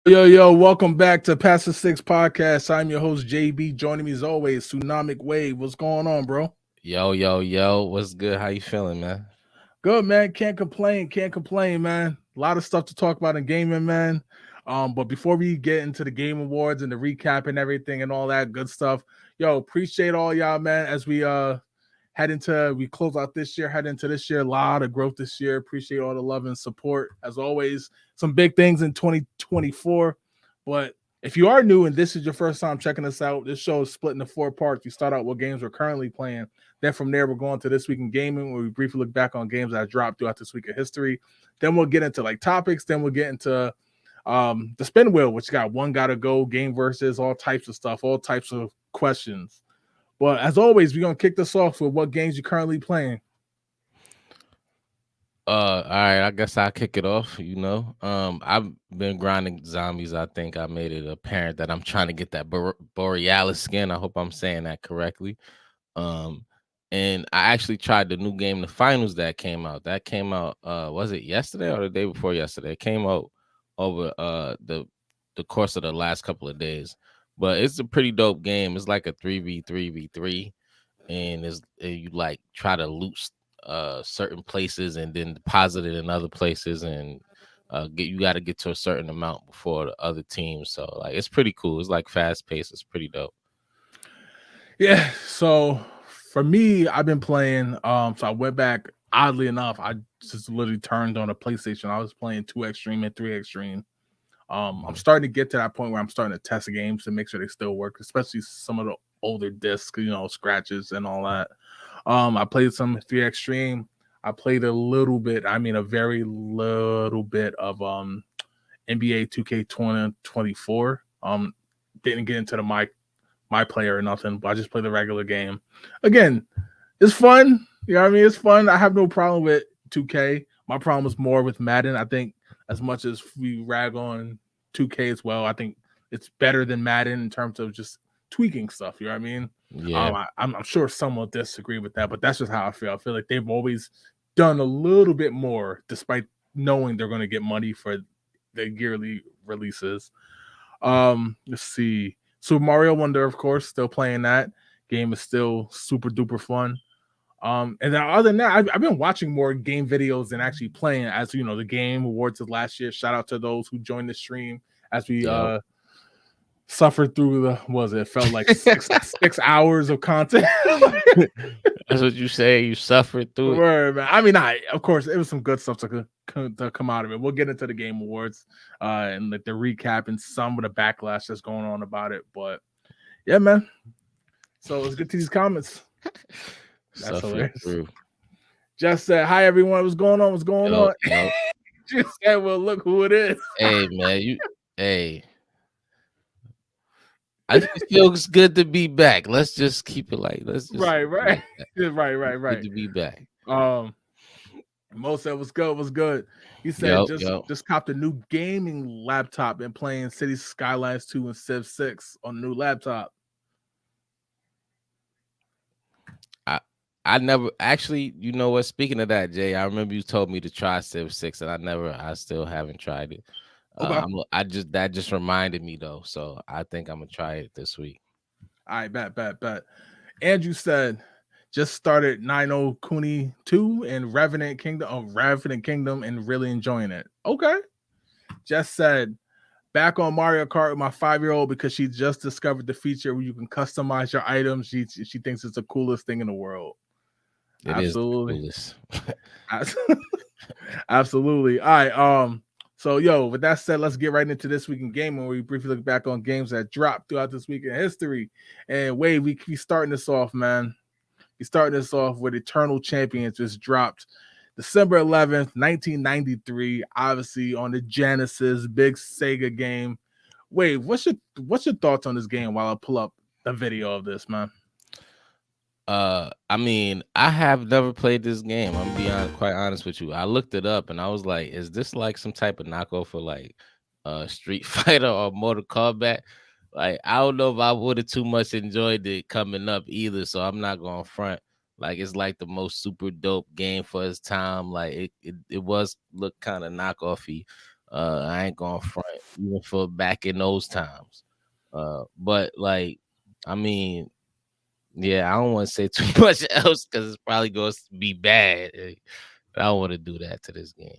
Yo, welcome back to Past the Six Podcast. I'm your host, JB. Joining me as always, Tsunamic Wave. What's going on, bro? Yo, what's good? How you feeling, man? Good, man. Can't complain, man. A lot of stuff to talk about in gaming, man. But before we get into the Game Awards and the recap and everything and all that good stuff, appreciate all y'all, man, as we close out this year, head into this year, a lot of growth this year. Appreciate all the love and support. As always, some big things in 2024. But if you are new and this is your first time checking us out, this show is split into four parts. We start out what games we're currently playing. Then from there, we're going to This Week in Gaming, where we briefly look back on games that dropped throughout this week of history. Then we'll get into like topics. Then we'll get into the spin wheel, which got one gotta go, game versus, all types of stuff, all types of questions. But as always, we're gonna kick this off with what games you're currently playing. All right, I guess I'll kick it off. I've been grinding zombies. I think I made it apparent that I'm trying to get that Borealis skin. I hope I'm saying that correctly. Um, and I actually tried the new game, the finals that came out. That came out. Was it yesterday or the day before yesterday? It came out over the course of the last couple of days. But it's a pretty dope game. It's like a 3v3v3, and you like try to loot certain places and then deposit it in other places, and you got to get to a certain amount before the other teams. So like it's pretty cool. It's like fast paced. It's pretty dope. Yeah, so for me, I've been playing. So I went back. Oddly enough, I just literally turned on a PlayStation. I was playing 2X and 3X. I'm Mhm. starting to get to that point where I'm starting to test games to make sure they still work, especially some of the older discs, scratches and all that. I played some 3X. I played a little bit, I mean a very little bit of NBA 2K 2024. Didn't get into the my player or nothing, but I just played the regular game. Again, it's fun. You know what I mean? It's fun. I have no problem with 2K. My problem is more with Madden. I think as much as we rag on 2K as well, I think it's better than Madden in terms of just tweaking stuff. You know what I mean? Yeah, I'm sure some will disagree with that, but that's just how I feel. I feel like they've always done a little bit more, despite knowing they're going to get money for the yearly releases. Let's see. Super Mario Wonder, of course, still playing that. Game is still super duper fun. And then other than that, I've been watching more game videos than actually playing. As you know, the game awards of last year. Shout out to those who joined the stream as we yep. suffered through the was it felt like six hours of content. That's what you say. You suffered through it. Word, man. I mean, of course it was some good stuff to come out of it. We'll get into the game awards and like the recap and some of the backlash that's going on about it. But yeah, man. So let's get to these comments. That's Suffered hilarious. through. Just said, "Hi everyone, what's going on? What's going Yo, on?" yo. Just said, "Well, look who it is." Hey man, hey. It feels good to be back. Let's just keep it like. Let's just Right, keep it right, like that. right, right, It's good right. to be back. Um, Mo said, "What's good? What's good?" He said, Yo, "Just yo. just copped a new gaming laptop and playing City Skylines 2 and Civ 6 on a new laptop." I I never actually, you know what? Speaking of that, Jay, I remember you told me to try Civ 6, and I still haven't tried it. Okay, That just reminded me though, so I think I'm gonna try it this week. all right, bet. Andrew said, "Just started 90 Kuni 2 and Revenant Kingdom, and really enjoying it." Okay, just said, "Back on Mario Kart with my 5-year-old because she just discovered the feature where you can customize your items. She thinks it's the coolest thing in the world." It is the Absolutely. coolest. Absolutely. All right. So with that said, let's get right into this week in gaming where we briefly look back on games that dropped throughout this week in history. And Wade, we starting this off, man. We starting this off with Eternal Champions just dropped December 11th, 1993, obviously on the Genesis, big Sega game. Wade, what's your thoughts on this game while I pull up the video of this, man? I mean, I have never played this game. I'm beyond quite honest with you. I looked it up and I was like, is this like some type of knockoff for like Street Fighter or Mortal Kombat? Like, I don't know if I would have too much enjoyed it coming up either, so I'm not going front. Like, it's like the most super dope game for its time. Like, it was look kind of knockoffy. I ain't gonna front even for back in those times. But like, I mean, yeah, I don't want to say too much else because it's probably going to be bad. I don't want to do that to this game.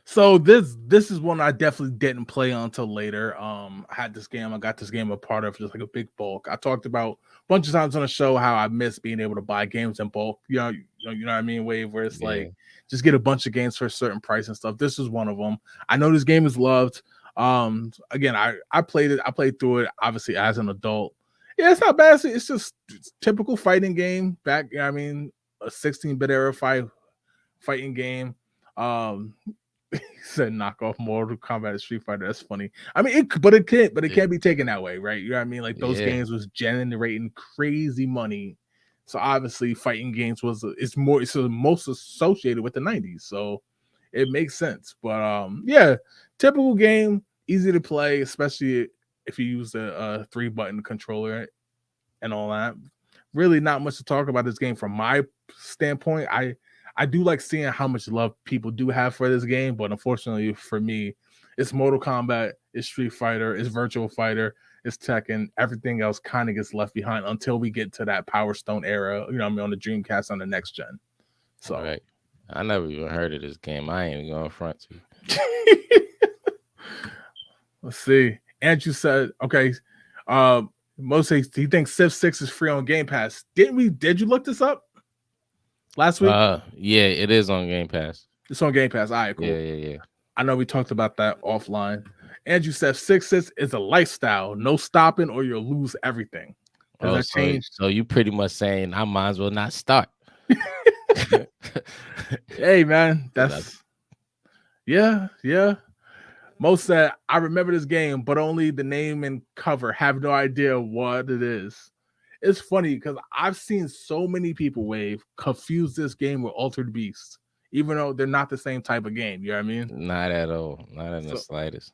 So this is one I definitely didn't play until later. I had this game, I got this game a part of just like a big bulk. I talked about a bunch of times on the show how I miss being able to buy games in bulk. You know what I mean, Wave, where it's Yeah. like just get a bunch of games for a certain price and stuff. This is one of them. I know this game is loved. Again, I played it, I played through it obviously as an adult. Yeah, it's not bad. It's just typical fighting game back. I mean, a 16-bit era fighting game. He said knockoff Mortal Kombat and Street Fighter. That's funny. I mean, it It, can't be taken that way, right? You know what I mean? Like those yeah. games was generating crazy money. So obviously, fighting games it's the most associated with the 90s. So it makes sense. But yeah, typical game, easy to play, especially if you use a 3-button controller and all that. Really, not much to talk about this game from my standpoint. I do like seeing how much love people do have for this game, but unfortunately for me, it's Mortal Kombat, it's Street Fighter, it's Virtual Fighter, it's Tekken. Everything else kind of gets left behind until we get to that Power Stone era. You know, what I mean, on the Dreamcast on the next gen. All So right. I never even heard of this game. I ain't even going to front to you. let's see. Andrew said, okay. Most he thinks Civ 6 is free on Game Pass. Did you look this up last week? Yeah, it is on Game Pass. It's on Game Pass. All right, Yeah, cool. yeah, yeah. I know we talked about that offline. Andrew says Six is a lifestyle, no stopping or you'll lose everything. Does Oh, that change? so you pretty much saying I might as well not start. Hey man, 'Cause I, that's yeah. Most said I remember this game, but only the name and cover. Have no idea what it is. It's funny because I've seen so many people confuse this game with Altered Beast, even though they're not the same type of game. You know what I mean? not at all. Not in the So slightest.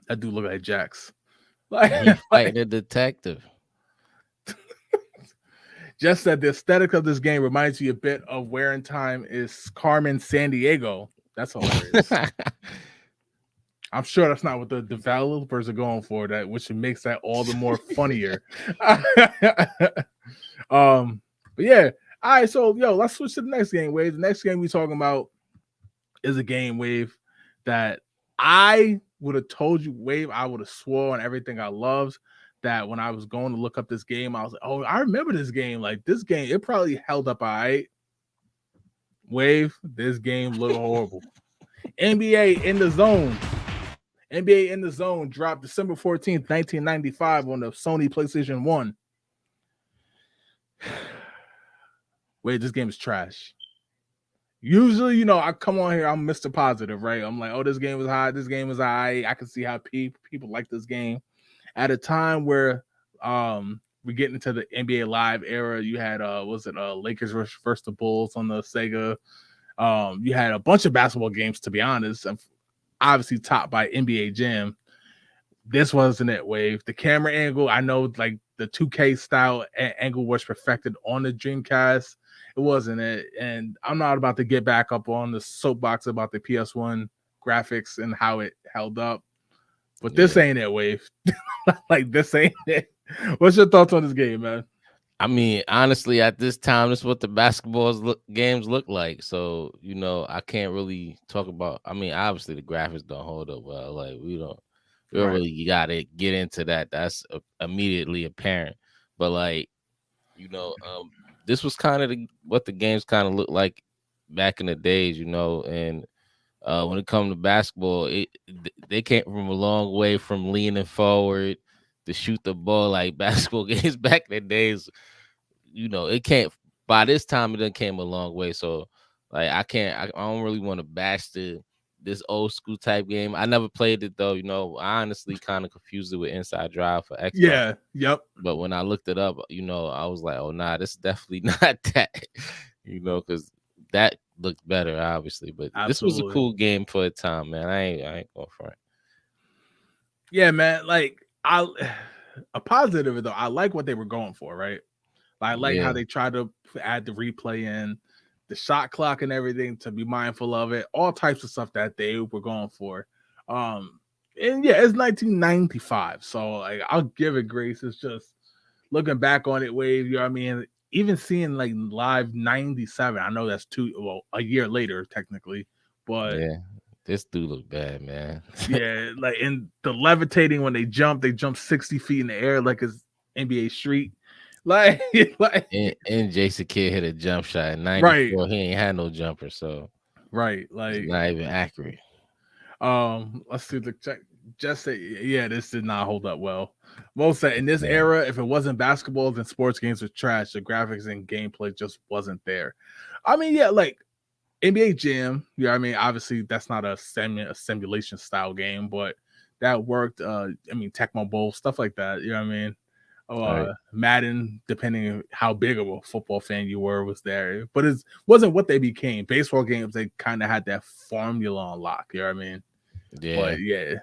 I do look like Jax. And he Like fighting a detective. just said the aesthetic of this game reminds you a bit of Where in Time is Carmen San Diego. That's hilarious. I'm sure that's not what the developers are going for, that which makes that all the more funnier. But yeah. All right, so let's switch to the next game, Wave. The next game we're talking about is a game, Wave, that I would have told you, Wave, I would have swore on everything I loved that when I was going to look up this game, I was like, oh, I remember this game. Like this game, it probably held up all right. Wave, this game looked horrible. NBA in the Zone. NBA in the Zone dropped December 14th, 1995 on the Sony PlayStation 1. Wait, this game is trash. Usually, I come on here, I'm Mr. Positive, right? I'm like, oh, this game was hot. This game was high. I can see how people like this game. At a time where we're getting into the NBA Live era, you had Lakers versus the Bulls on the Sega. You had a bunch of basketball games, to be honest, obviously topped by NBA Jam. This wasn't it, Wave. The camera angle, I know, like the 2K style angle was perfected on the Dreamcast. It wasn't it. And I'm not about to get back up on the soapbox about the PS1 graphics and how it held up. But this Yeah. ain't it, Wave. Like, this ain't it. What's your thoughts on this game, man? I mean, honestly, at this time, this is what the games look like. So, I can't really talk about. I mean, obviously, the graphics don't hold up well. Like, we don't Right. really gotta get into that. That's immediately apparent. But like, this was kind of what the games kind of looked like back in the days. And when it comes to basketball, they came from a long way from leaning forward to shoot the ball like basketball games back in the days. It can't. By this time, it done came a long way. So, like, I can't. I don't really want to bash this old school type game. I never played it though. I honestly kind of confused it with Inside Drive for Xbox. Yeah. Yep. But when I looked it up, I was like, oh nah, this is definitely not that. Because that looked better, obviously. But this was a Absolutely. cool game for a time, man. I ain't going for it. Yeah, man. Like, a positive though, I like what they were going for, right? I like how Yeah. they tried to add the replay in. the shot clock and everything, to be mindful of it, all types of stuff that they were going for. Um, and yeah, it's 1995, so like I'll give it grace. It's just looking back on it, Wave. You know what I mean? Even seeing like live 97, I know that's a year later technically, but Yeah, this dude look bad, man. yeah, like in the levitating when they jump 60 feet in the air like it's NBA Street. Like, like and Jason Kidd hit a jump shot in right, '94. He ain't had no jumper, so right. it's Like, not even accurate. let's see the check. Just say, yeah, this did not hold up well. Mo said in this Man, era, if it wasn't basketball, then sports games were trash. The graphics and gameplay just wasn't there. I mean, yeah, like NBA Jam, you know what I mean? Obviously, that's not a simulation style game, but that worked. I mean, Tecmo Bowl, stuff like that, you know what I mean? all right. Madden, depending on how big of a football fan you were, was there. But it wasn't what they became. Baseball games, they kind of had that formula on lock, you know what I mean? Yeah, But yeah,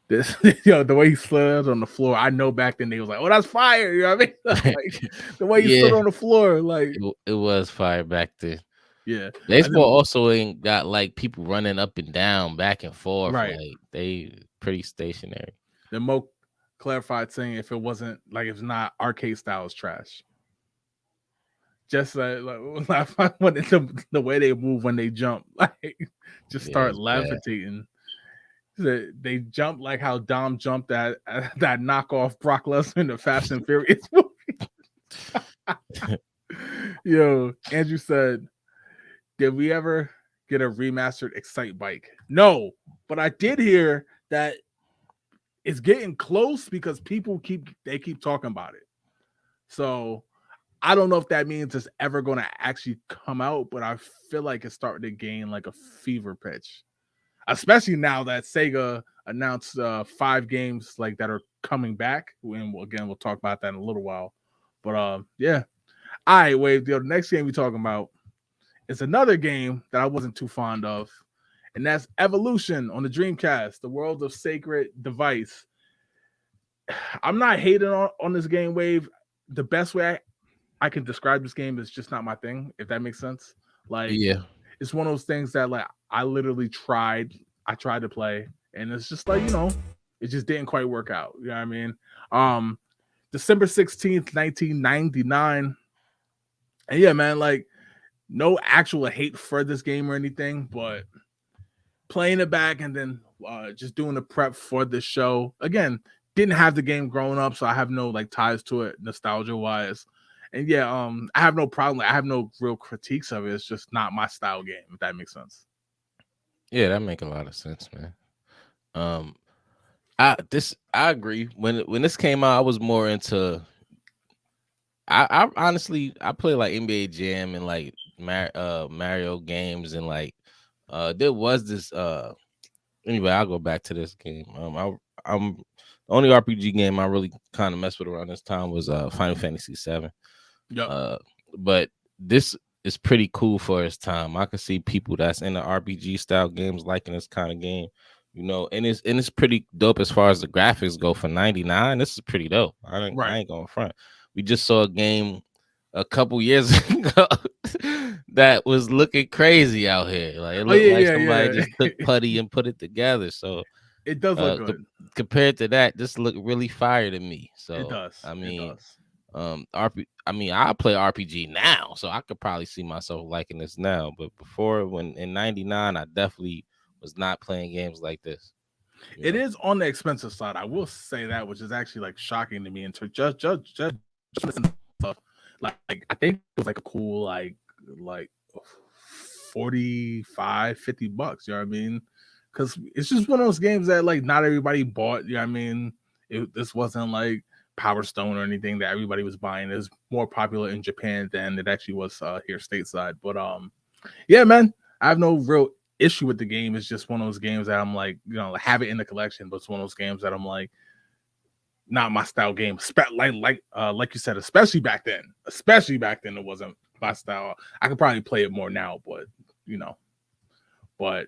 this the way he slid on the floor, I know back then they was like, "Oh, that's fire!" You know what I mean? Like the way he stood yeah. on the floor, like It was fire back then. yeah. And Baseball then also ain't got like people running up and down, back and forth. right, Like they pretty stationary. then Mo clarified saying if it wasn't like if it's not arcade style is trash. Just like when the way they move when they jump, like just Yeah, start it's bad. levitating. They jump like how Dom jumped that knockoff Brock Lesnar in the Fast and Furious movie. Yo, Andrew said, "Did we ever get a remastered Excite bike?" No, but I did hear that it's getting close because people keep talking about it. So I don't know if that means it's ever going to actually come out, but I feel like it's starting to gain like a fever pitch, especially now that Sega announced 5 games like that are coming back. And again, we'll talk about that in a little while. But yeah. All right, Wave. The next game we're talking about is another game that I wasn't too fond of, and that's Evolution on the Dreamcast, the World of Sacred Device. I'm not hating on this game, Wave. The best way I can describe this game is just not my thing, if that makes sense. Like, Yeah, it's one of those things that like I literally I tried to play, and it's just like, it just didn't quite work out. You know what I mean? Um, December 16th, 1999. And yeah, man, like no actual hate for this game or anything, but playing it back and then just doing the prep for this show again. Didn't have the game growing up, so I have no like ties to it nostalgia wise. And yeah, I have no problem. I have no real critiques of it. It's just not my style game, if that makes sense. yeah, that make a lot of sense, man. Um, I agree. When this came out, I was more into. I honestly I play like NBA Jam and like Mario games and like there was this anyway, I'll go back to this game. I'm the only RPG game I really kind of messed with around this time was Final Fantasy 7. Yep. Uh, but this is pretty cool for its time. I can see people that's in the RPG style games liking this kind of game, and it's pretty dope as far as the graphics go for 99. This is pretty dope. I Right. ain't going front. We just saw a game a couple years ago that was looking crazy out here. Like it Oh looked like yeah, somebody yeah, just took yeah. putty and put it together. So It does look co- good. compared to that, this looked really fire to me. It So does. I It mean, does. I mean, I play RPG now, so I could probably see myself liking this now. But before, when in '99, I definitely was not playing games like this. You It know, is on the expensive side. I will say that, which is actually like shocking to me. And to just stuff, like I think it was like a cool like 45-50 bucks. You know what I mean? Because it's just one of those games that like not everybody bought. You know what I mean? This wasn't like Power Stone or anything that everybody was buying. It's more popular in Japan than it actually was here stateside. But yeah, man, I have no real issue with the game. It's just one of those games that I'm like, have it in the collection, but it's one of those games that I'm like, not my style game. Like you said, especially back then, it wasn't my style. I could probably play it more now, but you know, but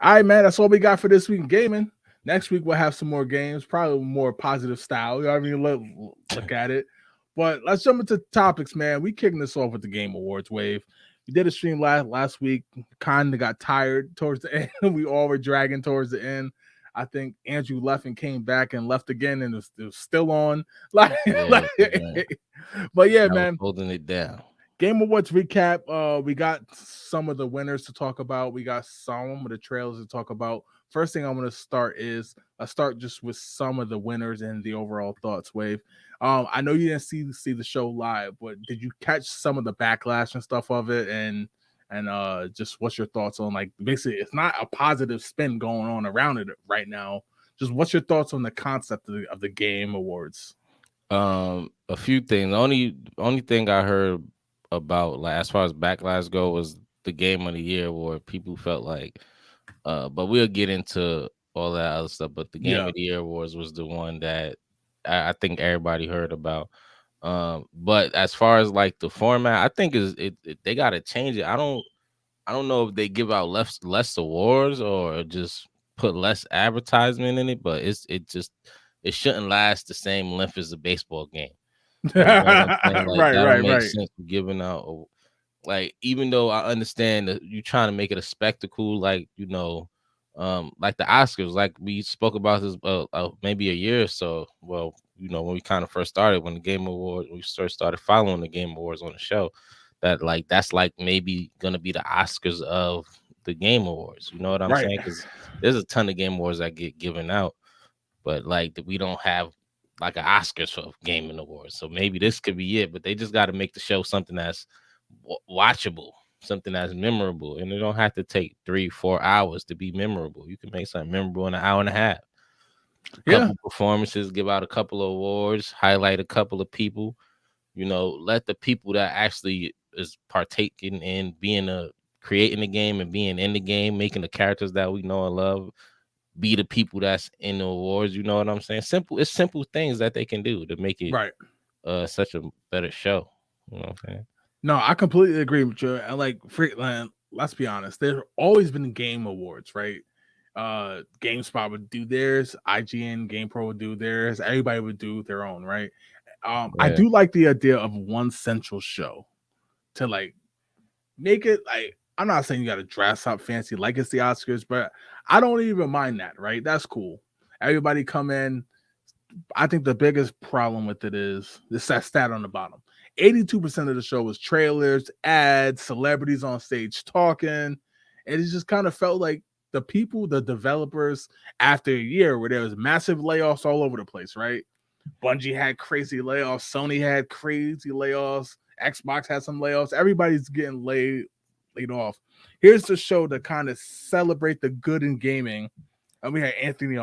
all right, man, that's all we got for this week in gaming. Next week we'll have some more games, probably more positive style. You know what I mean? Look at it. But let's jump into topics, man. We kicking this off with the Game Awards wave. We did a stream last week. Kind of got tired towards the end. We all were dragging towards the end. I think Andrew left and came back and left again, and it was still on. Like, Yeah, like, yeah. but yeah, I was man. holding it down. Game Awards recap. We got some of the winners to talk about. We got some of the trailers to talk about. First thing I'm going to start is I start just with some of the winners and the overall thoughts. Wave. I know you didn't see the show live, but did you catch some of the backlash and stuff of it? And just what's your thoughts on, like, basically it's not a positive spin going on around it right now. Just what's your thoughts on the concept of the Game Awards? A few things. Only thing I heard about, like, as far as backlash go, was the Game of the Year award. People felt like, but we'll get into all that other stuff. But the Game Yeah, of the Year awards was the one that I think everybody heard about. But as far as like the format, I think they got to change it. I don't know if they give out less awards or just put less advertisement in it, but it shouldn't last the same length as a baseball game. You know what I'm saying? Like, right, that don't right, make right. sense for giving out like, even though I understand that you trying to make it a spectacle, like, like the Oscars, like we spoke about this maybe a year or so. Well, when we kind of first started, when the Game Awards, we first started following the Game Awards on the show, that like that's like maybe gonna be the Oscars of the Game Awards. You know what I'm Right. saying? Because there's a ton of Game Awards that get given out, but like we don't have like an Oscars for gaming awards. So maybe this could be it. But they just got to make the show something that's watchable, something that's memorable, and it don't have to take 3-4 hours to be memorable. You can make something memorable in an hour and a half. Yeah. Couple performances, give out a couple of awards, highlight a couple of people. Let the people that actually is partaking in being creating the game and being in the game, making the characters that we know and love, be the people that's in the awards. You know what I'm saying? It's simple things that they can do to make it Right. such a better show. You know what I'm saying? No, I completely agree with you. And like, let's be honest. There's always been Game Awards, right? GameSpot would do theirs, IGN, GamePro would do theirs. Everybody would do their own, right? I Yeah. do like the idea of one central show to like make it like. I'm not saying you got to dress up fancy like it's the Oscars, but I don't even mind that, right? That's cool. Everybody come in. I think the biggest problem with it is this that stat on the bottom. 82% of the show was trailers, ads, celebrities on stage talking. And it just kind of felt like the people, the developers, after a year where there was massive layoffs all over the place, right? Bungie had crazy layoffs, Sony had crazy layoffs, Xbox had some layoffs. Everybody's getting laid off. Here's the show to kind of celebrate the good in gaming. And we had Anthony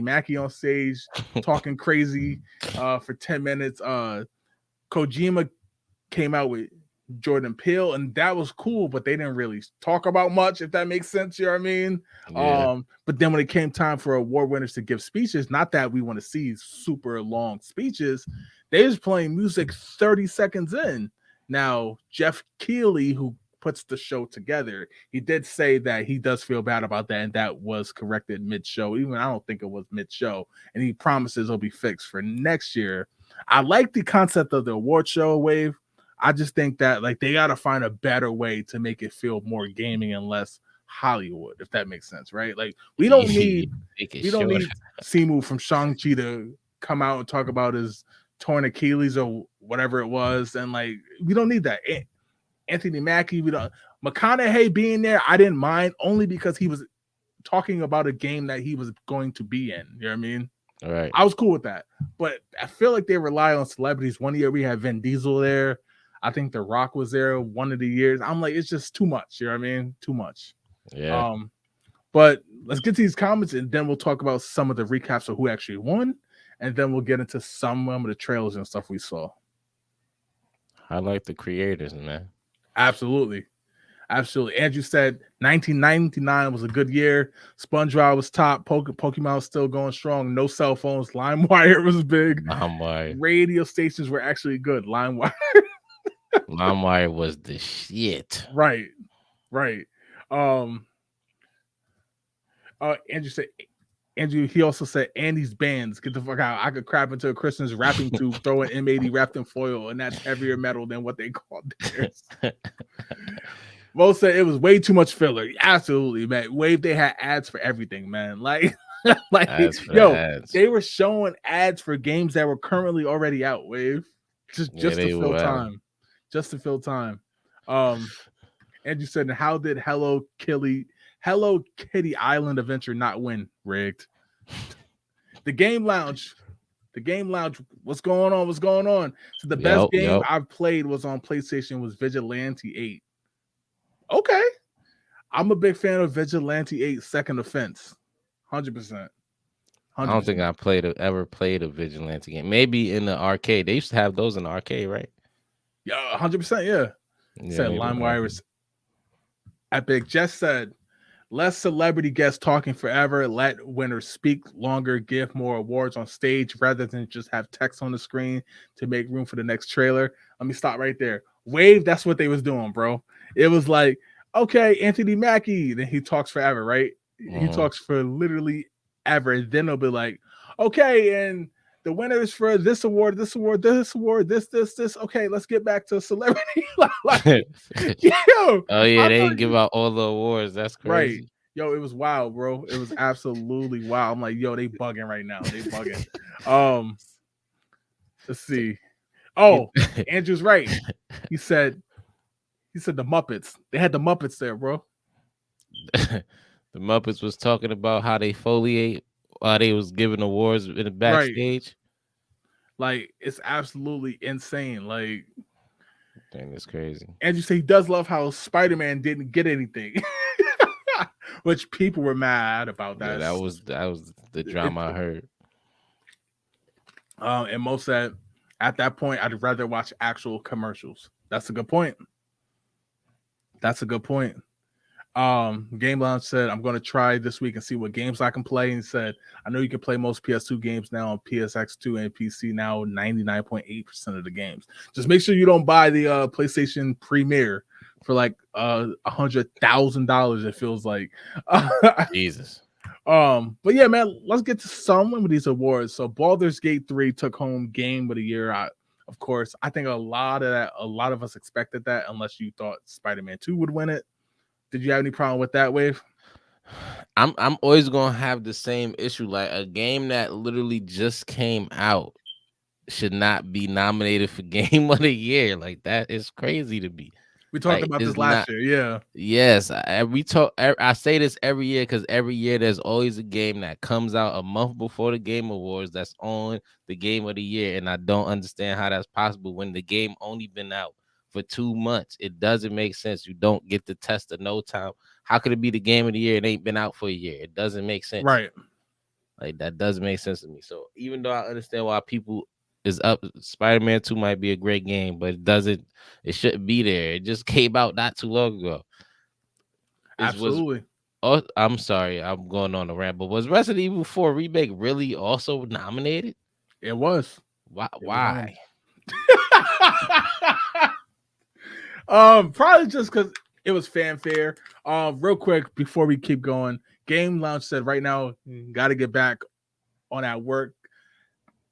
Mackie on stage talking crazy for 10 minutes. Kojima came out with Jordan Peele, and that was cool, but they didn't really talk about much, if that makes sense. You know what I mean? Yeah. But then when it came time for award winners to give speeches, not that we want to see super long speeches, they was playing music 30 seconds in. Now, Jeff Keighley, who puts the show together, he did say that he does feel bad about that, and that was corrected mid-show. Even I don't think it was mid-show, and he promises it'll be fixed for next year. I like the concept of the award show, Wave. I just think that like they gotta find a better way to make it feel more gaming and less Hollywood, if that makes sense, right? Like we don't Yeah, need make it we don't short. need Simu from Shang-Chi to come out and talk about his torn Achilles or whatever it was, and like we don't need that. Anthony Mackie, we don't McConaughey being there, I didn't mind only because he was talking about a game that he was going to be in. You know what I mean? All right. I was cool with that. But I feel like they rely on celebrities. One year we had Vin Diesel there. I think The Rock was there one of the years. I'm like, it's just too much. You know what I mean? Too much. Yeah. Um, but let's get to these comments and then we'll talk about some of the recaps of who actually won. And then we'll get into some of the trailers and stuff we saw. I like the creators, man. Absolutely. Absolutely. Andrew said 1999 was a good year. SpongeBob was top. Pokemon was still going strong. No cell phones. LimeWire was big. LimeWire. Radio stations were actually good. LimeWire. LimeWire was the shit. Right. Right. Um Andrew said Andrew, he also said Andy's bands, get the fuck out. I could crap into a Christian's wrapping tube, throw an M80 wrapped in foil, and that's heavier metal than what they called theirs. Mo said it was way too much filler. Absolutely, man. Wave, they had ads for everything, man. Like, Ads for the yo, ads. they were showing ads for games that were currently already out, Wave. Yeah, Just to they fill were. time. Just to fill time. Andrew said, how did Hello Kitty Island Adventure not win? Rigged. The Game Lounge. What's going on? What's going on? So the best game I've played was on PlayStation was Vigilante 8. Okay. I'm a big fan of Vigilante 8 Second Offense. 100%. I don't think I ever played a Vigilante game. Maybe in the arcade. They used to have those in the arcade, right? Yeah, 100%. Yeah. Said LimeWire was epic. Jess said, less celebrity guests talking forever. Let winners speak longer. Give more awards on stage rather than just have text on the screen to make room for the next trailer. Let me stop right there. Wave, that's what they was doing, bro. It was like, okay, Anthony Mackie. Then he talks forever, right? He talks for literally ever. And then they'll be like, okay, and the winners for this award, this award, this award, this. Okay, let's get back to celebrity. Yo, oh yeah, they didn't give out all the awards. That's crazy. Right. Yo, it was wild, bro. It was absolutely wild. I'm like, yo, they bugging right now. They bugging. Let's see. Oh, Andrew's right. He said the Muppets. They had the Muppets there, bro. The Muppets was talking about how they foliate while they was giving awards in the backstage. Right. Like, it's absolutely insane. Like, dang, it's crazy. Andrew said he does love how Spider-Man didn't get anything. Which people were mad about that. Yeah, that was the drama I heard. And most said at that point, I'd rather watch actual commercials. That's a good point. Game Lounge said, I'm going to try this week and see what games I can play. And said, I know you can play most PS2 games now on PSX2 and PC now, 99.8% of the games. Just make sure you don't buy the PlayStation Premiere for like $100,000. It feels like Jesus. But yeah, man, let's get to some of these awards. So Baldur's Gate 3 took home Game of the Year. Of course, I think a lot of us expected that, unless you thought Spider-Man 2 would win it. Did you have any problem with that, Wave? I'm always gonna have the same issue. Like, a game that literally just came out should not be nominated for Game of the Year. Like, that is crazy to me. We talked about this last year, yeah. Yes, I say this every year because every year there's always a game that comes out a month before the Game Awards that's on the Game of the Year, and I don't understand how that's possible when the game only been out for 2 months. It doesn't make sense. You don't get the test of no time. How could it be the Game of the Year? It ain't been out for a year. It doesn't make sense. Right. Like, that doesn't make sense to me. So even though I understand why people is up, Spider-Man 2 might be a great game, but it shouldn't be there. It just came out not too long ago. Absolutely. I'm sorry, I'm going on a rant, but was Resident Evil 4 Remake really also nominated? It was. Why? Probably just because it was fanfare. Real quick before we keep going, Game Lounge said right now, got to get back on at work.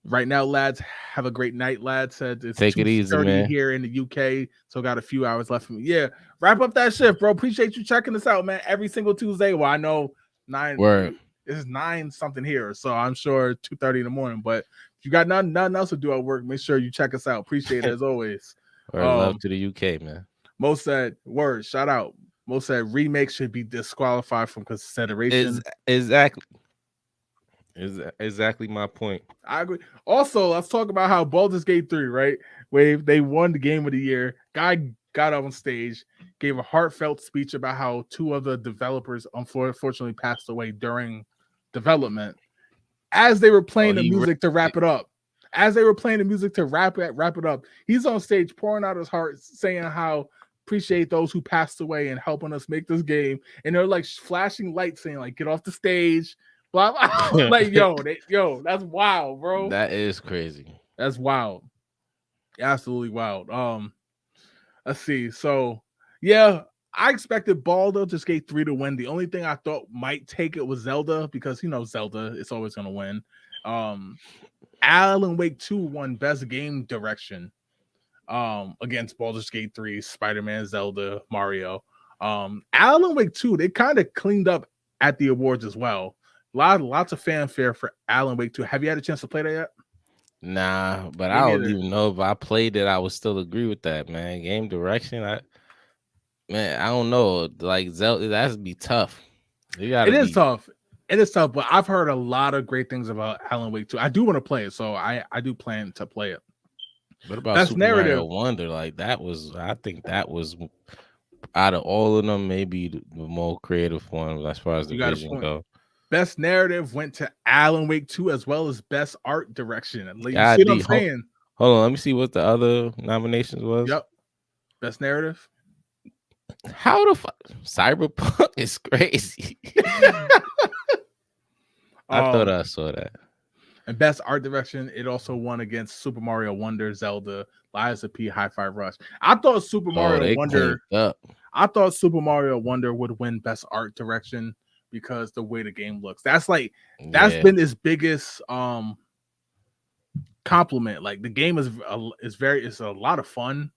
Right now, lads, have a great night, lads. Said it's Take it easy, man. Here in the UK, so got a few hours left for me. Yeah, wrap up that shift, bro. Appreciate you checking us out, man. Every single Tuesday. Well, I know 9. Word. This is 9 something here, so I'm sure 2:30 in the morning. But if you got nothing else to do at work, make sure you check us out. Appreciate it as always. Love to the UK, man. Mo said, word, shout out. Mo said remakes should be disqualified from consideration. Exactly my point. I agree. Also, let's talk about how Baldur's Gate 3, right? Wave, they won the Game of the Year. Guy got up on stage, gave a heartfelt speech about how 2 of the developers unfortunately passed away during development as they were playing the music to wrap it up. He's on stage pouring out his heart, saying how appreciate those who passed away and helping us make this game. And they're like flashing lights saying like, get off the stage. Blah, blah. Like, yo, that's wild, bro. That is crazy. That's wild. Absolutely wild. Let's see. So yeah, I expected Baldur's Gate 3 to win. The only thing I thought might take it was Zelda because Zelda, it's always gonna win. Um Alan Wake 2 won Best Game Direction against Baldur's Gate 3, Spider-Man, Zelda, Mario. Alan Wake 2, they kind of cleaned up at the awards as well. Lots of fanfare for Alan Wake 2. Have you had a chance to play that yet? Nah, but Me I don't neither. even know if I played it, I would still agree with that, man. Game direction, I don't know. Like Zelda, that's be tough. You gotta It is be. tough. It is tough, but I've heard a lot of great things about Alan Wake 2. I do want to play it, so I do plan to play it. What about Best Super Mario narrative. Wonder? Like that was, I think that was out of all of them, maybe the more creative one as far as the You got a vision point. go. Best narrative went to Alan Wake 2 as well as best art direction. Like, you see God, what I'm hold, saying? hold on, let me see what the other nominations was. Yep. Best narrative. How the fuck Cyberpunk is crazy. I thought um, I saw that. and best art direction, it also won against Super Mario Wonder, Zelda, Liza P, Hi-Fi Rush. I thought Super Oh, Mario they cleaned Wonder, up. I thought Super Mario Wonder would win best art direction because the way the game looks. That's Yeah, been his biggest compliment. Like the game is a lot of fun,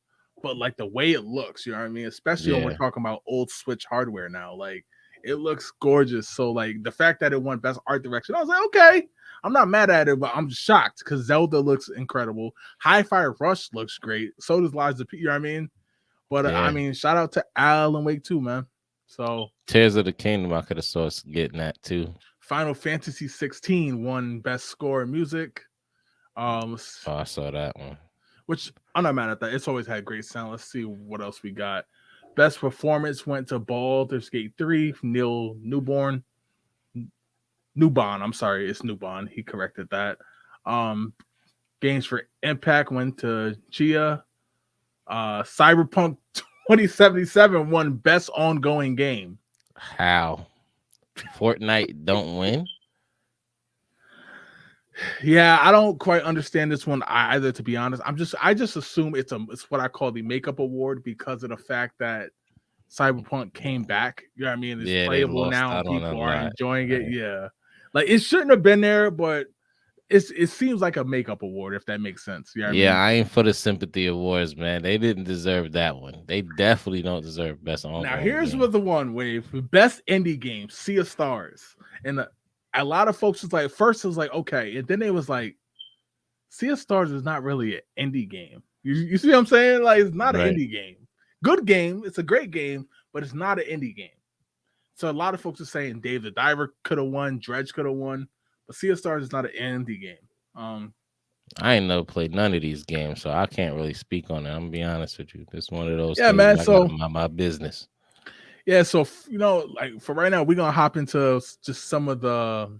but like the way it looks, you know what I mean? Especially when we're yeah, talking about old Switch hardware now, like it looks gorgeous. So like the fact that it won best art direction, I was like, okay, I'm not mad at it, but I'm shocked because Zelda looks incredible. Hi-Fi Rush looks great. So does Lies of P. You know what I mean? But I yeah. mean, shout out to Alan Wake too, man. So Tears of the Kingdom, I could have saw us getting that too. Final Fantasy 16 won best score in music. Oh, I saw that one. Which I'm not mad at that. It's always had great sound. Let's see what else we got. Best performance went to Baldur's Gate 3, Neil Newborn. Newbon, I'm sorry, it's Newbon. He corrected that. Um, Games for Impact went to Chia. Cyberpunk 2077 won Best Ongoing Game. How Fortnite don't win? Yeah, I don't quite understand this one either, to be honest. I just assume it's what I call the makeup award because of the fact that Cyberpunk came back. You know what I mean? It's Yeah, they playable lost now and out on a people are lot. enjoying it. Right. Yeah. Like it shouldn't have been there, but it seems like a makeup award, if that makes sense. You know what I Yeah, mean? I ain't for the sympathy awards, man. They didn't deserve that one. They definitely don't deserve best Now ongoing here's game. what the one wave best indie game, Sea of Stars. And a lot of folks was like, first it was like, okay, and then it was like, Sea of Stars is not really an indie game. You see what I'm saying? Like it's not an Right. indie game. Good game, it's a great game, but it's not an indie game. So a lot of folks are saying Dave the Diver could have won, Dredge could have won, but Sea of Stars is not an indie game. I ain't never played none of these games, so I can't really speak on it. I'm gonna be honest with you. It's one of those Yeah, things man. where I got So my business. yeah, so like for right now, we're gonna hop into just some of the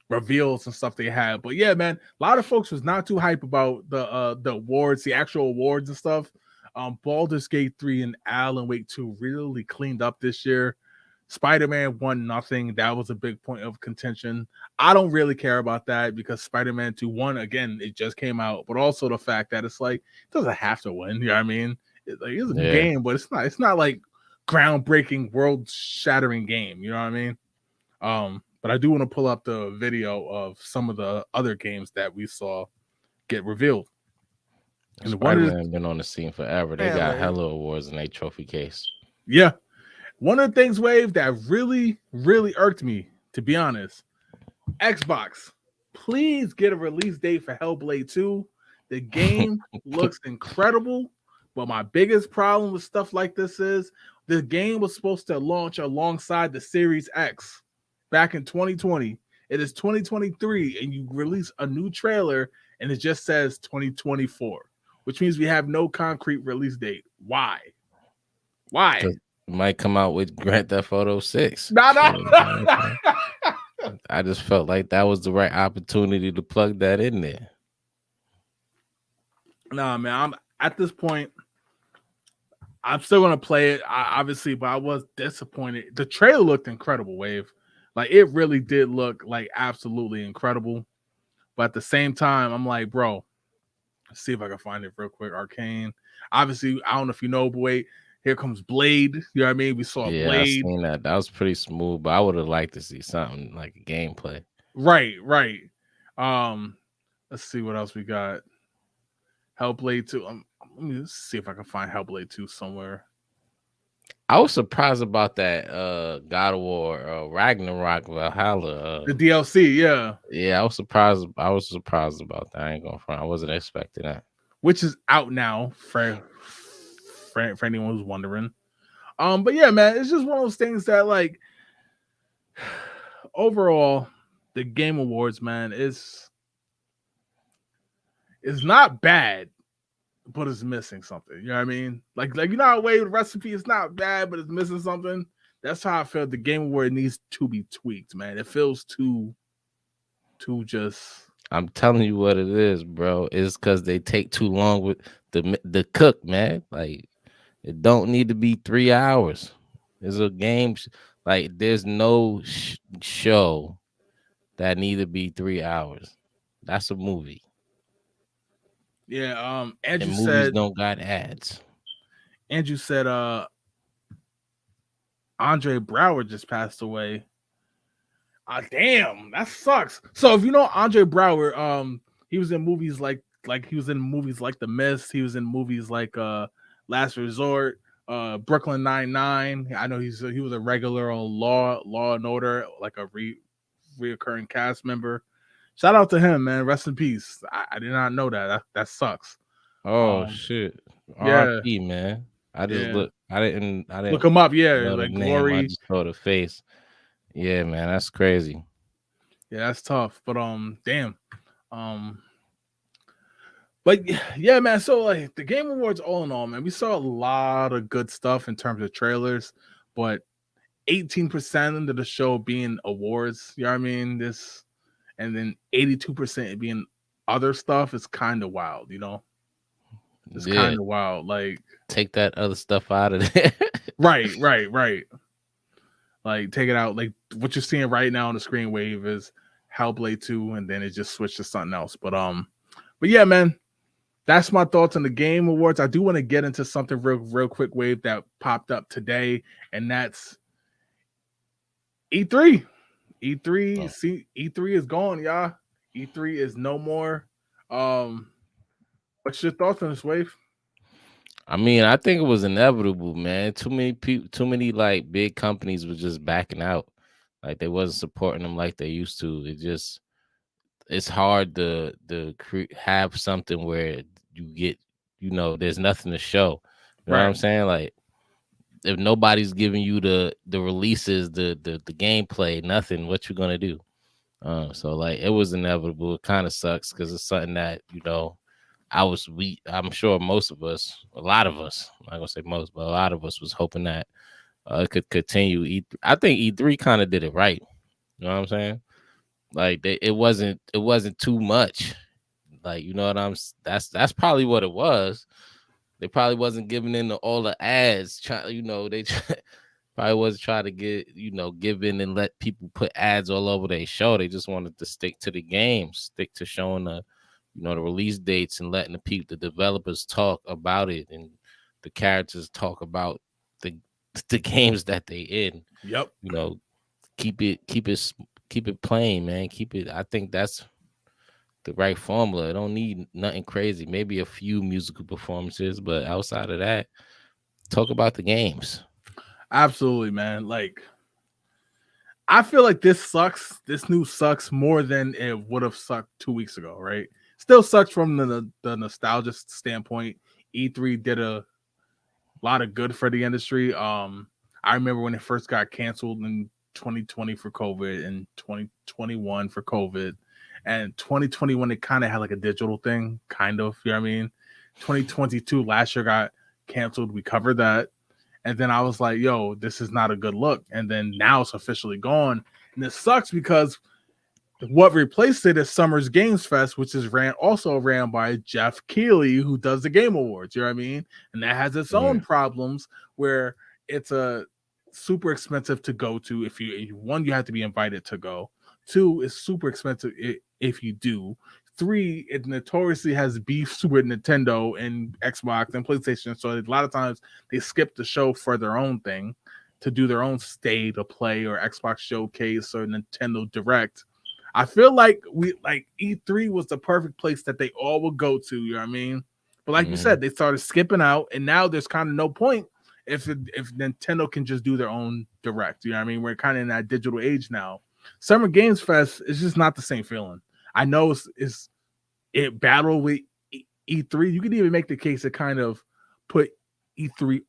reveals and stuff they had. But yeah, man, a lot of folks was not too hype about the awards, the actual awards and stuff. Baldur's Gate 3 and Alan Wake 2 really cleaned up this year. Spider-Man won nothing. That was a big point of contention. I don't really care about that because Spider-Man 2 won again. It just came out, but also the fact that it's like it doesn't have to win. You know what I mean? It's a good Yeah. game, but it's not like groundbreaking, world-shattering game. You know what I mean? But I do want to pull up the video of some of the other games that we saw get revealed. And one of the Spider-Man been on the scene forever. They man, got like, hella awards in their trophy case. yeah, one of the things, Wave, that really irked me, to be honest. Xbox, please get a release date for Hellblade 2. The game looks incredible, but my biggest problem with stuff like this is the game was supposed to launch alongside the Series X back in 2020. It is 2023, and you release a new trailer, and it just says 2024, which means we have no concrete release date. Why? Why? Might come out with Grand Theft Auto 6. No, no. Shit, you know what I'm saying? I just felt like that was the right opportunity to plug that in there. Nah, man. I'm at this point. I'm still gonna play it, obviously, but I was disappointed. The trailer looked incredible, Wave. Like it really did look like absolutely incredible. But at the same time, I'm like, bro, let's see if I can find it real quick. Arcane. Obviously, I don't know if you know, but wait, Here comes Blade. You know what I mean? We saw Yeah, I Blade. seen that. That was pretty smooth, but I would have liked to see something like a gameplay. Right, right. Um, let's see what else we got. Hellblade 2. Let me see if I can find Hellblade 2 somewhere. I was surprised about that God of War Ragnarok Valhalla. The DLC, yeah, Yeah, I was surprised. I was surprised about that. I ain't gonna front. I wasn't expecting that. which is out now for anyone who's wondering. But yeah, man, it's just one of those things that like overall, the Game Awards, man, is not bad, but it's missing something. You know what I mean? Like you know how way the recipe is not bad, but it's missing something. That's how I feel. The Game Award needs to be tweaked, man. It feels too just I'm telling you what it is, bro. It's because they take too long with the cook, man. Like it don't need to be 3 hours. It's a game. Like there's no show that need to be 3 hours. That's a movie, yeah. and movies don't got ads. Andrew said Andre Brower just passed away. Damn, that sucks. So if you know Andre Brower, he was in movies like he was in movies like The Mist. He was in movies like Last Resort, Brooklyn Nine-Nine. I know he was a regular on Law and Order, like a reoccurring cast member. Shout out to him, man. Rest in peace. I did not know that. That sucks. Oh Um, shit. yeah, R.I.P. man. I just yeah. look. I didn't Look him up. Yeah, know the like name. I Glory. just saw the face. Yeah, man, that's crazy. Yeah, that's tough. But damn. Um, But yeah, man. So like the Game Awards, all in all, man, we saw a lot of good stuff in terms of trailers, but 18% of the show being awards, you know what I mean? This and then 82% being other stuff is kind of wild, you know? It's Yeah, kind of wild. Like, take that other stuff out of there. right. Like take it out. Like what you're seeing right now on the screen wave is Hellblade 2, and then it just switched to something else. But yeah, man. That's my thoughts on the Game Awards. I do want to get into something real quick, wave that popped up today, and that's E3. E3, Oh, see, E3 is gone, y'all. E3 is no more. Um, what's your thoughts on this, wave? I mean, I think it was inevitable, man. Too many people, too many like big companies were just backing out. Like they wasn't supporting them like they used to. It's hard to have something where you get, there's nothing to show. You know what Right. I'm saying? Like if nobody's giving you the releases, the gameplay, nothing, what you gonna do? So like it was inevitable. It kind of sucks because it's something that I'm sure most of us, a lot of us, I'm not gonna say most, but a lot of us was hoping that it could continue. I think E3 kind of did it right. You know what I'm saying? Like it wasn't too much. Like you know what that's probably what it was. They probably wasn't giving in to all the ads. They probably wasn't trying to give in and let people put ads all over their show. They just wanted to stick to the game, stick to showing the release dates and letting the developers talk about it and the characters talk about the the games that they in. Yep. You know, keep it plain, man. Keep it. I think that's the right formula. It don't need nothing crazy. Maybe a few musical performances, but outside of that, talk about the games. Absolutely, man. Like, I feel like this sucks. This news sucks more than it would have sucked 2 weeks ago, right? Still sucks from the nostalgia standpoint. E3 did a lot of good for the industry. I remember when it first got canceled in 2020 for COVID and 2021 for COVID. And 2021, it kind of had like a digital thing, kind of, you know what I mean? 2022, last year got canceled. We covered that. And then I was like, yo, this is not a good look. And then now it's officially gone. And it sucks because what replaced it is Summer's Games Fest, which is also ran by Jeff Keighley, who does the Game Awards. You know what I mean? And that has its own Right. problems where it's a super expensive to go to. If you one, you have to be invited to go. Two, it's super expensive if you do. E3 it notoriously has beefs with Nintendo and Xbox and PlayStation, so a lot of times they skip the show for their own thing to do their own state of play or Xbox showcase or Nintendo Direct. I feel like we like E3 was the perfect place that they all would go to, you know what I mean? But like you Mhm. said, they started skipping out, and now there's kind of no point if Nintendo can just do their own direct. You know what I mean? We're kind of in that digital age now. Summer Games Fest is just not the same feeling. I know it's it battle with E3. You could even make the case to kind of put E3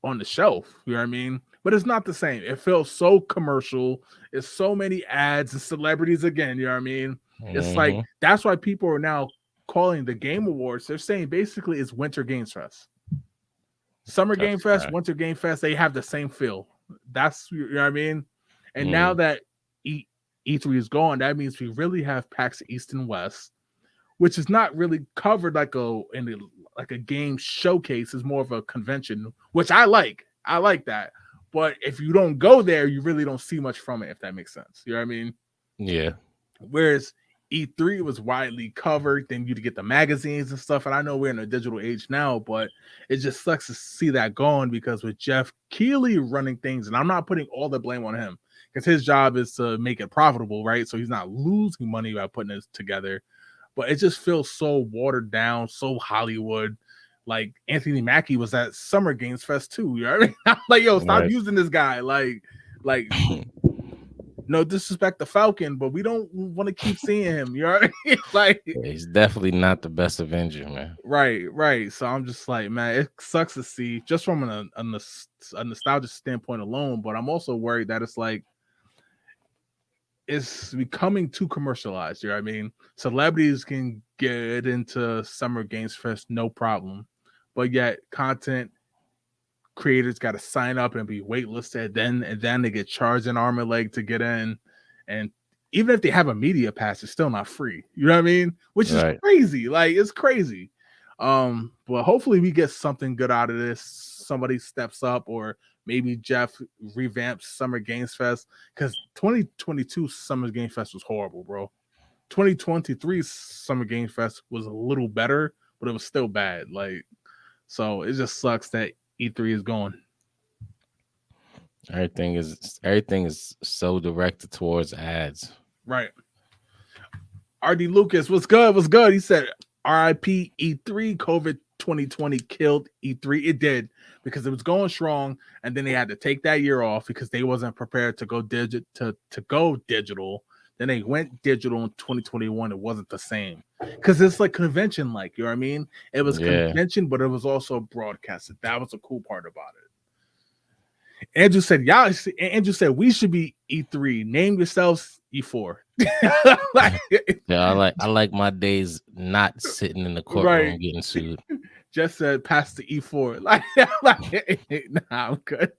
on the shelf. You know what I mean? But it's not the same. It feels so commercial. It's so many ads and celebrities again. You know what I mean? It's like Mhm. that's why people are now calling the Game Awards. They're saying basically it's Winter Games Fest. Summer That's Game a Fest, fact. Winter Game Fest, they have the same feel. That's you know what I mean. And now Mhm. that E E3 is gone, that means we really have PAX East and West, which is not really covered like like a game showcase. Is more of a convention, which I like. I like that. But if you don't go there, you really don't see much from it. If that makes sense, you know what I mean. Yeah. Whereas E3 was widely covered, then you'd get the magazines and stuff. And I know we're in a digital age now, but it just sucks to see that gone because with Jeff Keighley running things, and I'm not putting all the blame on him because his job is to make it profitable, right? So he's not losing money by putting this together. But it just feels so watered down, so Hollywood. Like Anthony Mackie was at Summer Games Fest too. You know what I mean? I'm like, yo, stop Right. using this guy. Like no disrespect to Falcon, but we don't want to keep seeing him. You know what I mean? Like, Yeah, he's definitely not the best Avenger, man. right, right. So I'm just like, man, it sucks to see just from a nostalgia standpoint alone. But I'm also worried that it's like it's becoming too commercialized. You know what I mean? Celebrities can get into Summer Games Fest no problem, but yet content creators got to sign up and be waitlisted. Then they get charged an arm and leg to get in, and even if they have a media pass, it's still not free. You know what I mean? Which is Right. crazy. Like it's crazy. But hopefully we get something good out of this. Somebody steps up, or maybe Jeff revamps Summer Games Fest because 2022 Summer Games Fest was horrible, bro. 2023 Summer Games Fest was a little better, but it was still bad. Like so, it just sucks that E3 is gone. Everything is so directed towards ads. Right. RD Lucas, what's good? What's good? He said RIP E3, COVID 2020 killed E3. It did because it was going strong, and then they had to take that year off because they wasn't prepared to go digital. Then they went digital in 2021. It wasn't the same because it's like convention, like you know what I mean. It was Yeah. convention, but it was also broadcasted. That was the cool part about it. Andrew said, "Yeah." Andrew said, "We should be E3. Name yourselves E4." Like, Yeah, I like my days not sitting in the right. courtroom getting sued. Just said, "Pass the E4." Nah, I'm good.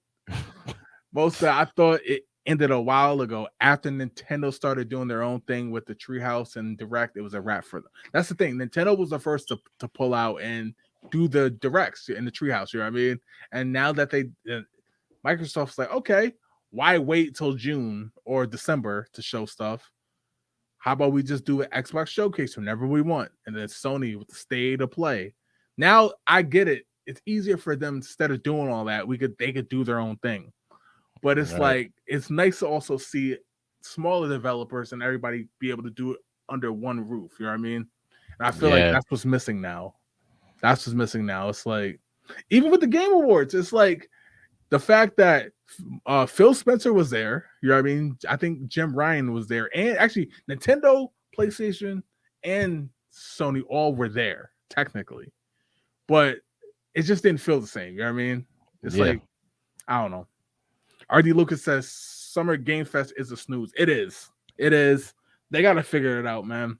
Most I thought it ended a while ago after Nintendo started doing their own thing with the Treehouse and Direct. It was a wrap for them. That's the thing. Nintendo was the first to pull out and do the directs in the Treehouse. You know what I mean? And now that Microsoft's like, okay, why wait till June or December to show stuff? How about we just do an Xbox showcase whenever we want? And then Sony with the state of play. Now I get it. It's easier for them instead of doing all that. They could do their own thing. But it's Right. like it's nice to also see smaller developers and everybody be able to do it under one roof. You know what I mean? And I feel like Yeah. that's what's missing now. That's what's missing now. It's like even with the Game Awards, it's like the fact that Phil Spencer was there, you know what I mean? I think Jim Ryan was there, and actually Nintendo, PlayStation, and Sony all were there technically, but it just didn't feel the same. You know what I mean? It's Yeah. like I don't know. RD Lucas says Summer Game Fest is a snooze. It is. It is. They got to figure it out, man.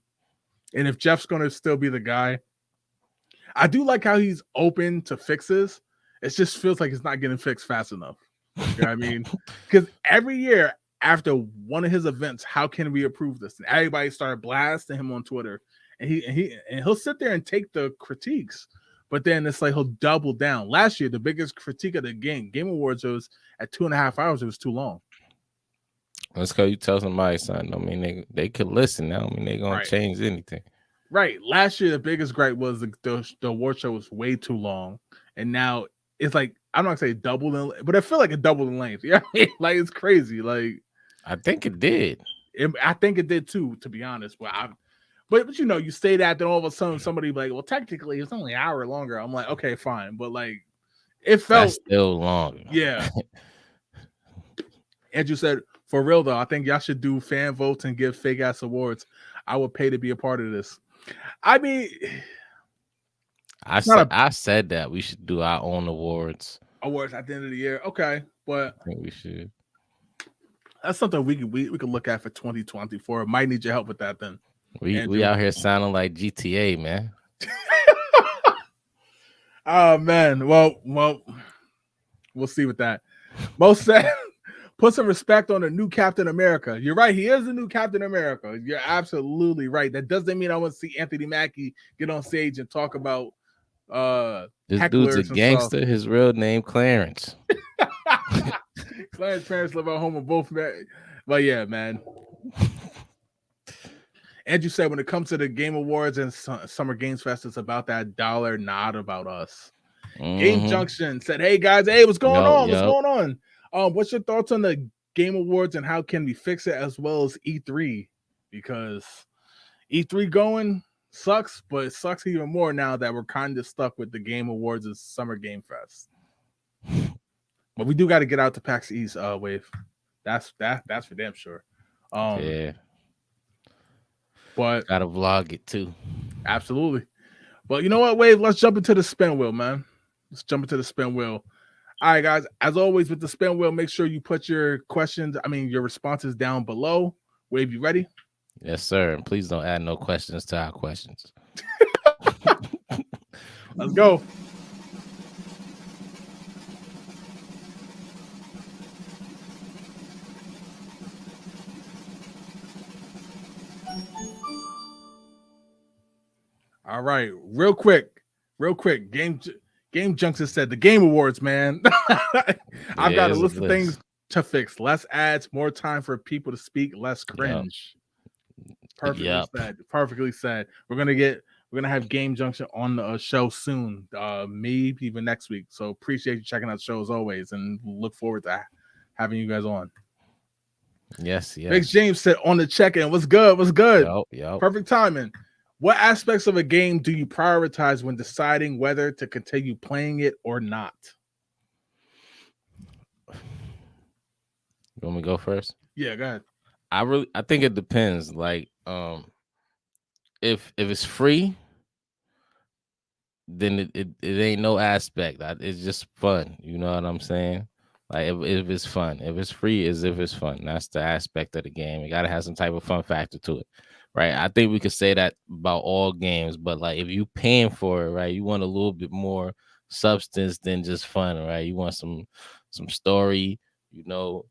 And if Jeff's going to still be the guy, I do like how he's open to fixes. It just feels like it's not getting fixed fast enough. You know what I mean? Because every year after one of his events, how can we approve this? And everybody started blasting him on Twitter, and he'll sit there and take the critiques, but then it's like he'll double down. Last year, the biggest critique of the Game Awards was at 2.5 hours. It was too long. Let's go. You tell somebody something. I mean, they could listen now. I mean, they gonna Right. change anything. Right. Last year, the biggest gripe was the award show was way too long, and now it's like I'm not gonna say double in, but I feel like it doubled in length. Yeah, like it's crazy. Like I think it did. I think it did too, to be honest. But you know, you stayed at, then all of a sudden somebody be like, well, technically it's only an hour longer. I'm like, okay, fine, but like it That's felt, still long. yeah. Andrew said, for real though, I think y'all should do fan votes and give fake ass awards. I would pay to be a part of this. I mean, it's not a I said that we should do our own awards. awards at the end of the year. Okay, but I think we should. that's something we could look at for 2024. Might need your help with that then. We Andrew. out here sounding like GTA, man. Oh man, well, we'll see with that. Most said, put some respect on the new Captain America. You're right, he is the new Captain America. You're absolutely right. That doesn't mean I want to see Anthony Mackie get on stage and talk about This dude's a hecklers and stuff. gangster. His real name Clarence. Clarence parents live at home with both men. But yeah, man. Andrew said when it comes to the Game Awards and Summer Games Fest, it's about that dollar, not about us. Game Junction said, hey guys, hey, what's going on? What's going on? What's your thoughts on the Game Awards and how can we fix it, as well as E3? Because E3 going sucks, but it sucks even more now that we're kind of stuck with the Game Awards and Summer Game Fest. But we do got to get out to PAX East, Wave. That's for damn sure. Yeah. But gotta vlog it too. Absolutely. But you know what, Wave? Let's jump into the spin wheel, man. Let's jump into the spin wheel. All right, guys. As always with the spin wheel, make sure you put your your responses down below. Wave, you ready? Yes, sir. And please don't add no questions to our questions. Let's go. All right, real quick. Game Junction said the Game Awards, man. I've got a list of things to fix. Less ads, more time for people to speak, less cringe. Yep. Perfectly said. We're gonna have Game Junction on the show soon. Maybe even next week. So appreciate you checking out the show as always, and look forward to having you guys on. Yes. Big James said on the check-in, what's good? Yep. Perfect timing. What aspects of a game do you prioritize when deciding whether to continue playing it or not? You want me to go first? Yeah, go ahead. I think it depends. Like, if it's free, then it ain't no aspect. It's just fun. You know what I'm saying? Like if it's fun, if it's free, as if it's fun. That's the aspect of the game. You gotta have some type of fun factor to it, right? I think we could say that about all games, but like if you paying for it, right, you want a little bit more substance than just fun, right? You want some story, you know.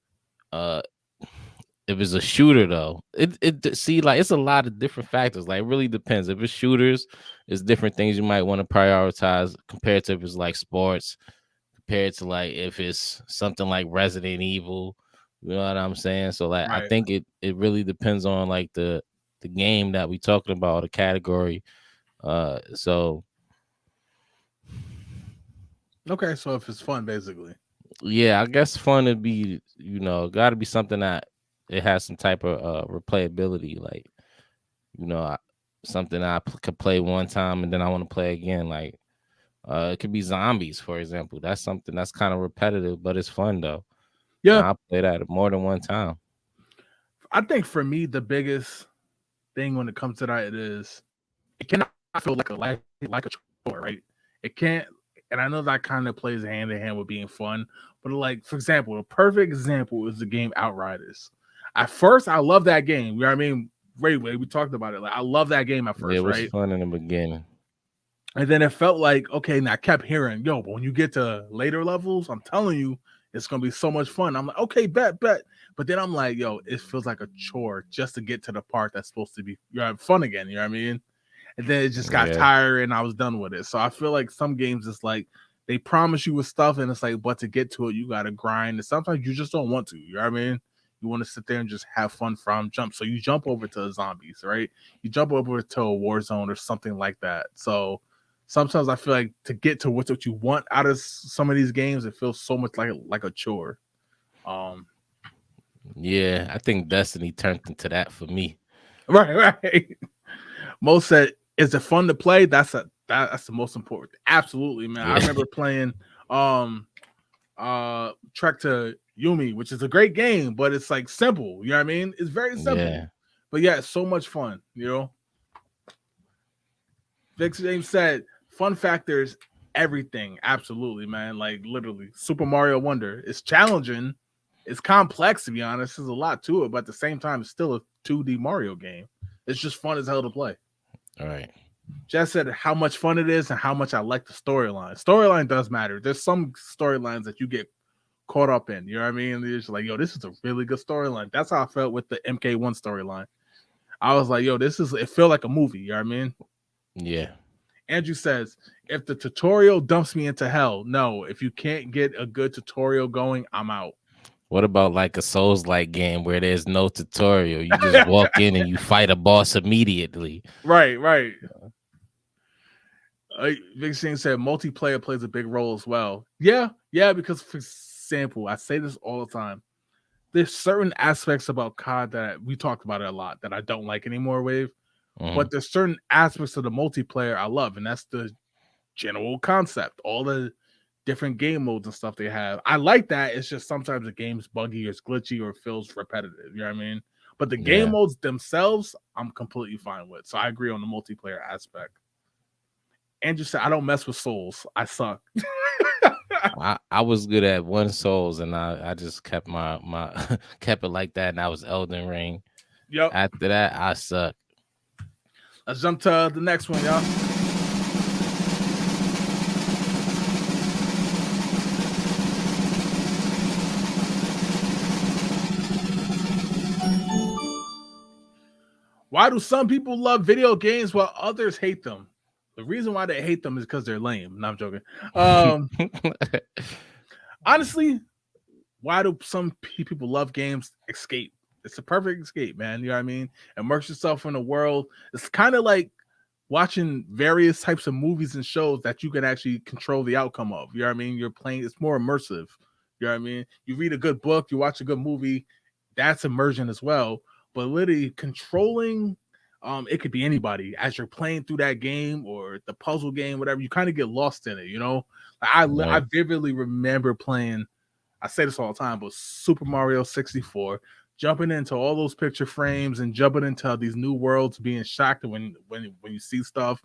If it's a shooter though, it's a lot of different factors. Like it really depends. If it's shooters, it's different things you might want to prioritize compared to if it's like sports. Compared to like if it's something like Resident Evil, you know what I'm saying? So like right. I think it really depends on like the game that we talking about, the category. So okay, so if it's fun, basically. Yeah, I guess fun would be, got to be something that it has some type of replayability, like, something I could play one time and then I want to play again, like. It could be zombies, for example. That's something that's kind of repetitive, but it's fun though. Yeah, I'll play that more than one time. I think for me, the biggest thing when it comes to that is it cannot feel like a chore, right? It can't, and I know that kind of plays hand in hand with being fun. But like, for example, a perfect example is the game Outriders. At first, I love that game. You know what I mean? Way we talked about it. Like, I love that game at first. It was right? Fun in the beginning. And then it felt like, okay, and I kept hearing, but when you get to later levels, I'm telling you, it's going to be so much fun. I'm like, okay, bet. But then I'm like, it feels like a chore just to get to the part that's supposed to be fun again. You know what I mean? And then it just got tired and I was done with it. So I feel like some games, it's like they promise you with stuff and it's like, but to get to it, you got to grind. And sometimes you just don't want to. You know what I mean? you want to sit there and just have fun from jump. So you jump over to zombies, right? You jump over to a war zone or something like that. So sometimes I feel like to get to what you want out of some of these games, it feels so much like a chore. Um, Yeah, I think Destiny turned into that for me. right, right. Mo said, "Is it fun to play?" That's the most important. Absolutely, man. I Yeah, remember playing um Trek to Yumi, which is a great game, but it's like simple. You know what I mean? It's very simple, yeah, but yeah, it's so much fun. You know, Vic James said, "Fun factors, everything." Absolutely, man. Like literally, Super Mario Wonder. It's challenging. It's complex to be honest. There's a lot to it, but at the same time, it's still a 2D Mario game. It's just fun as hell to play. all right. Jess said how much fun it is and how much I like the storyline. Storyline does matter. There's some storylines that you get caught up in. You know what I mean? You're just like, yo, this is a really good storyline. That's how I felt with the MK1 storyline. I was like, yo, it felt like a movie. You know what I mean? Yeah. Andrew says, if the tutorial dumps me into hell, no. If you can't get a good tutorial going, I'm out. What about like a Souls-like game where there's no tutorial? You just walk in and you fight a boss immediately. Right, right. Big Shane said multiplayer plays a big role as well. Yeah, yeah, because for example, I say this all the time. There's certain aspects about COD that we talked about it a lot that I don't like anymore, Wave. Mhm. But there's certain aspects of the multiplayer I love, and that's the general concept, all the different game modes and stuff they have. I like that. It's just sometimes the game's buggy or it's glitchy or feels repetitive. You know what I mean? But the game Yeah. modes themselves, I'm completely fine with. So I agree on the multiplayer aspect. Andrew said, I don't mess with souls. I suck. I was good at one Souls and I just kept my kept it like that and I was Elden Ring. Yep. After that, I suck. Let's jump to the next one, y'all. Why do some people love video games while others hate them? The reason why they hate them is because they're lame. No, I'm joking. Honestly, why do some people love games? Escape. It's a perfect escape, man. You know what I mean? Immerse yourself in the world. It's kind of like watching various types of movies and shows that you can actually control the outcome of. You know what I mean? You're playing, it's more immersive. You know what I mean? You read a good book, you watch a good movie, that's immersion as well. But literally controlling it could be anybody as you're playing through that game or the puzzle game, whatever, you kind of get lost in it, you know. I Right. vividly remember playing, I say this all the time, but Super Mario 64, jumping into all those picture frames and jumping into these new worlds, being shocked when you see stuff.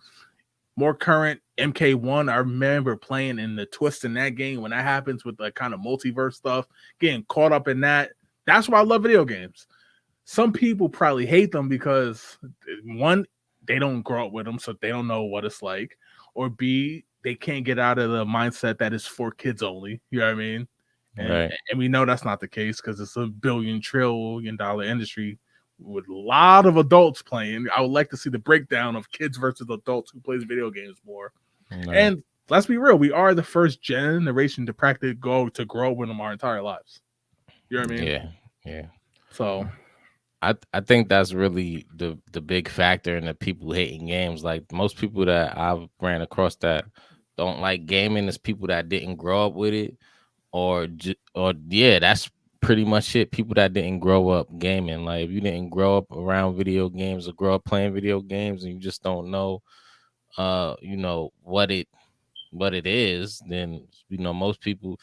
More current MK1, I remember playing in the twist in that game when that happens with the kind of multiverse stuff, getting caught up in that. That's why I love video games. Some people probably hate them because one, they don't grow up with them, so they don't know what it's like, or B, they can't get out of the mindset that it's for kids only. You know what I mean? And Right. and we know that's not the case because it's a $1 trillion industry with a lot of adults playing. I would like to see the breakdown of kids versus adults who plays video games more. Right. And let's be real, we are the first generation to practically grow with them our entire lives. You know what I mean? Yeah. Yeah. So I think that's really the big factor in the people hating games. Like most people that I've ran across that don't like gaming is people that didn't grow up with it, or yeah, that's pretty much it. People that didn't grow up gaming. Like if you didn't grow up around video games or grow up playing video games, and you just don't know, what it is, then most people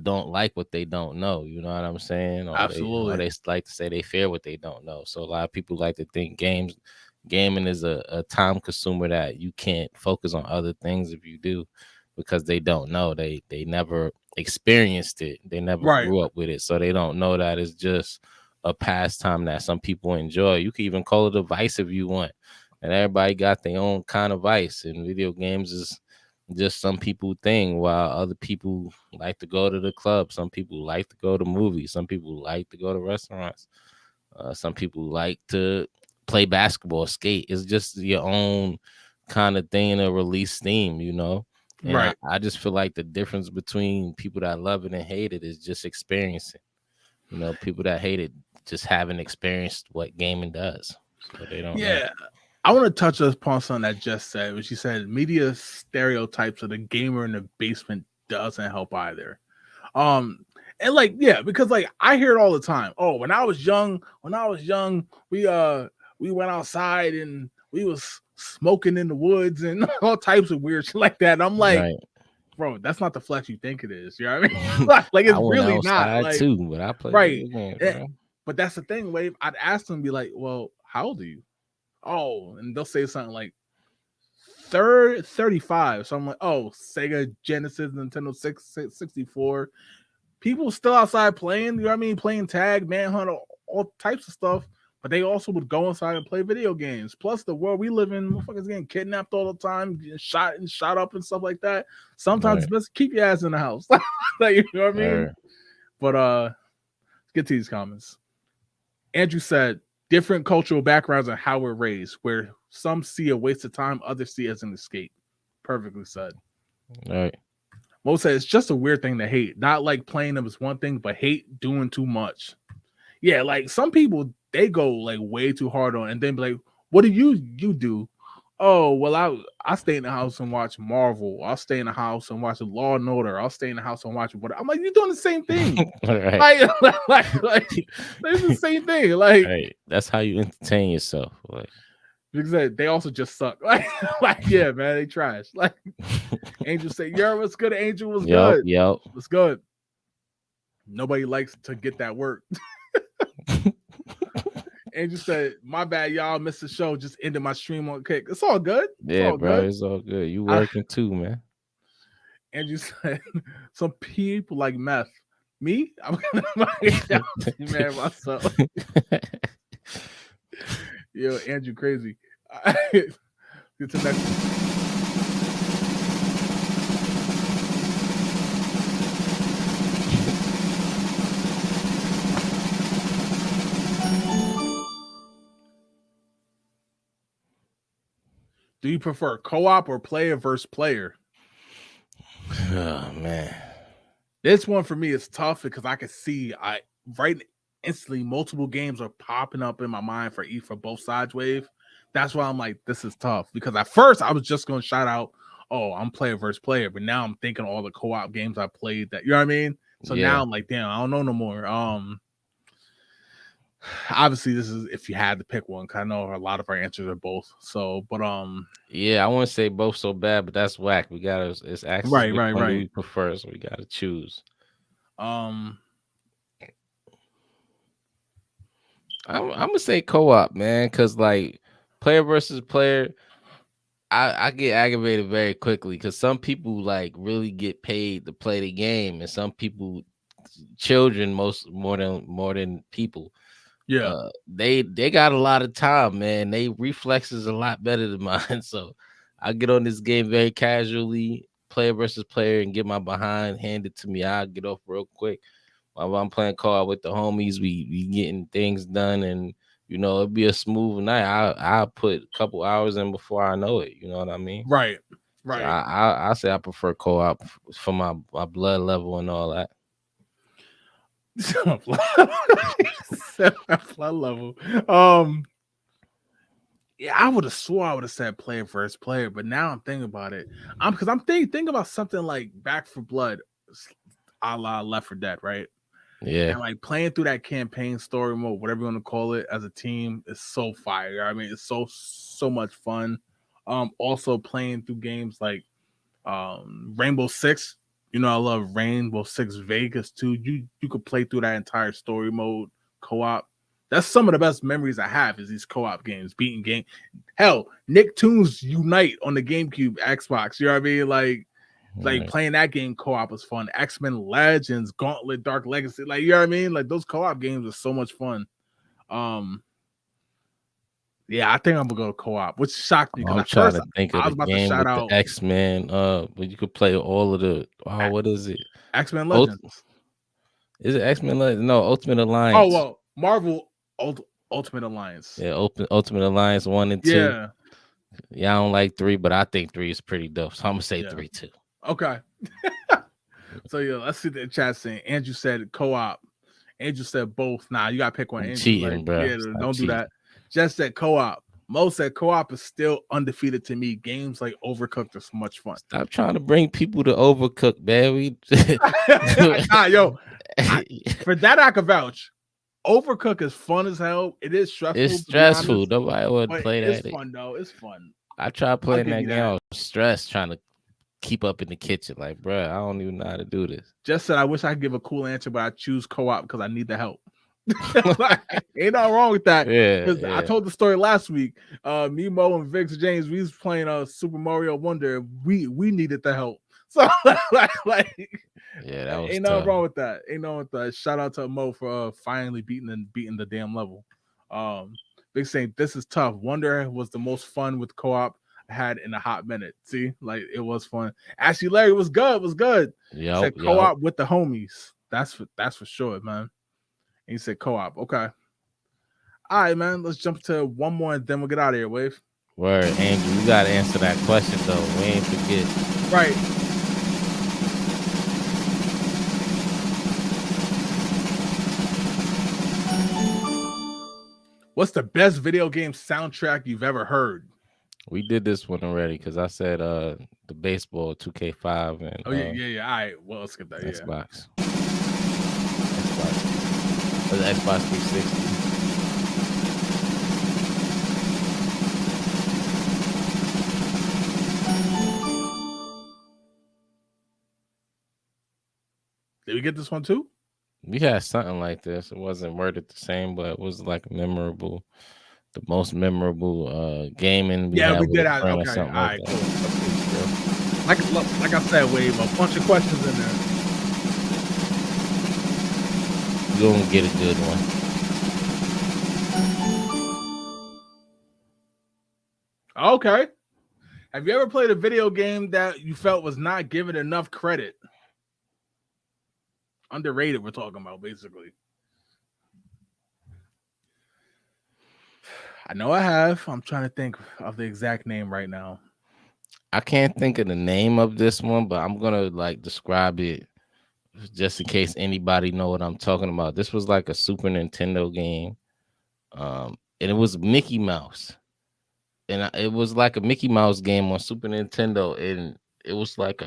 don't like what they don't know. You know what I'm saying? Or they absolutely. like to say they fear what they don't know. So a lot of people like to think gaming is a time consumer that you can't focus on other things if you do, because they don't know. They never experienced it. They never Right. grew up with it, so they don't know that it's just a pastime that some people enjoy. You can even call it a vice if you want, and everybody got their own kind of vice. And video games is just some people thing, while other people like to go to the club, some people like to go to movies, some people like to go to restaurants, some people like to play basketball, skate. It's just your own kind of thing to release steam. And I Right. just feel like the difference between people that love it and hate it is just experiencing. People that hate it just haven't experienced what gaming does, so they don't know. Yeah. I want to touch upon something that Jess said, when she said media stereotypes of the gamer in the basement doesn't help either. Um, and like, yeah, because like I hear it all the time. Oh, when I was young, we went outside and we was smoking in the woods and all types of weird shit like that. And I'm like, Right. bro, that's not the flex you think it is. You know what I mean? Like I it's went really not. outside Like, too, but I play right. video games, Eh, bro. but that's the thing, Wave. I'd ask them, be like, well, how old are you? Oh, and they'll say something like 35. So I'm like, oh, Sega Genesis, Nintendo 64. People still outside playing, you know what I mean? Playing tag, manhunt, all types of stuff. But they also would go inside and play video games. Plus, the world we live in, motherfuckers getting kidnapped all the time, getting shot up and stuff like that. Sometimes Right. it's best to keep your ass in the house. Like, you know what I mean? Or But let's get to these comments. Andrew said, different cultural backgrounds and how we're raised, where some see a waste of time, others see it as an escape. Perfectly said. right. Mo said it's just a weird thing to hate. Not like playing them is one thing, but hate doing too much. Yeah, like some people they go like way too hard on, and then be like, "What do you do?" Oh, well, I stay in the house and watch Marvel. I'll stay in the house and watch Law and Order. I'll stay in the house and watch what I'm like. You're doing the same thing. Right. Like, it's the same thing. Like, Right. That's how you entertain yourself. Like, because they also just suck. Like yeah, man, they trash. Like Angel say, "Yo, what's good?" Angel was yep, good. yep. What's good? Nobody likes to get that work. Angel said, "My bad, y'all missed the show. Just ended my stream on kick. It's all good. It's Yeah, all bro, good." it's all good. You working too, man. Andrew said, "Some people like meth. Me, I'm man myself. Yo, Andrew, crazy." Get to the next one. Do you prefer co-op or player versus player? Oh man. This one for me is tough because I can see right instantly multiple games are popping up in my mind for both sides. Wave. That's why I'm like, this is tough because at first I was just gonna shout out, oh, I'm player versus player, but now I'm thinking all the co-op games I played that you know what I mean. So Yeah. now I'm like, damn, I don't know no more. Obviously this is if you had to pick one, because I know a lot of our answers are both. So, but Yeah, I wouldn't say both so bad, but that's whack. We gotta it's axis which one do we right. prefer, so we gotta choose. Um, I'm gonna say co-op, man, because like player versus player, I get aggravated very quickly because some people like really get paid to play the game, and some people, children, more than people, yeah, they got a lot of time, man. They reflexes a lot better than mine, so I get on this game very casually, player versus player, and get my behind handed to me. I get off real quick. While I'm playing card with the homies, we getting things done, and it'd be a smooth night. I put a couple hours in before I know it. You know what I mean? right, So right. I say I prefer co-op for my blood level and all that. Flood level. Yeah, I would have swore I would have said player versus player, but now I'm thinking about it. I'm thinking about something like Back for Blood, a la Left 4 Dead, right? Yeah, And like playing through that campaign story mode, whatever you want to call it, as a team is so fire. I mean, it's so much fun. Also playing through games like Rainbow Six. You know, I love Rainbow Six Vegas too. You could play through that entire story mode co-op. That's some of the best memories I have is these co-op games, beating game. Hell, Nicktoons Unite on the GameCube, Xbox. You know what I mean? Like right. playing that game co-op was fun. X-Men Legends, Gauntlet, Dark Legacy. Like, you know what I mean? Like those co-op games are so much fun. Um, yeah, I think I'm gonna go co-op, which shocked me because I'm at trying first to think of I the was about to game shout with the out X-Men. But you could play all of the. Oh, what is it? X-Men Ult- Legends. is it X-Men? No, Ultimate Oh Alliance. well, Marvel Ultimate Alliance. Yeah, Ultimate Alliance 1 and 2. Yeah, Yeah, I don't like 3, but I think 3 is pretty dope. So I'm gonna say yeah. 3 too. Okay. So yeah, let's see the chat saying. Andrew said co-op, Angel said both. Nah, you gotta pick one. You Angel, like, cheating, bro. yeah, Stop don't do cheating. that. Jess said co-op. Mo said co-op is still undefeated to me. Games like Overcooked are so much fun. Stop trying to bring people to Overcook, man. We Nah, yo, for that I could vouch. Overcook is fun as hell. It is it's stressful to be stressful. honest, Nobody would but play it's that. fun though. It's fun. I tried I'll playing give that you game. I that. was stressed trying to keep up in the kitchen. Like, bro, I don't even know how to do this. Just said I wish I could give a cool answer, but I choose co-op because I need the help. Like, ain't nothing wrong with that. Yeah, Because I yeah, told the story last week. Me, Mo, and Victor James, we was playing Super Mario Wonder. We needed the help. So like yeah. That was ain't nothing tough. wrong with that. Ain't nothing with that. Shout out to Mo for finally beating the damn level. Big saying this is tough. Wonder was the most fun with co-op I had in a hot minute. See, like it was fun. Actually, Larry was good. Was good. Yep, Said yep. co-op with the homies. That's for sure, man. And he said co-op. Okay. All right, man. Let's jump to one more and then we'll get out of here, Wave. Word, Andrew. You gotta answer that question though. We ain't forget. Right. What's the best video game soundtrack you've ever heard? We did this one already because I said the baseball 2K5 and Oh yeah. All right. Well, let's get that. Yeah. Xbox. The Xbox 360. Did we get this one too? We had something like this. It wasn't worded the same, but it was like memorable, the most memorable gaming we Yeah, had we with did. a friend or Okay. All something like right. that. Cool. Like I said, Wave, a bunch of questions in there. You're gonna get a good one. Okay. Have you ever played a video game that you felt was not given enough credit? Underrated, we're talking about, basically. I know I have. I'm trying to think of the exact name right now. I can't think of the name of this one, but I'm gonna like describe it just in case anybody know what I'm talking about. This was like a Super Nintendo game, and it was Mickey Mouse, and it was like a Mickey Mouse game on Super Nintendo, and it was like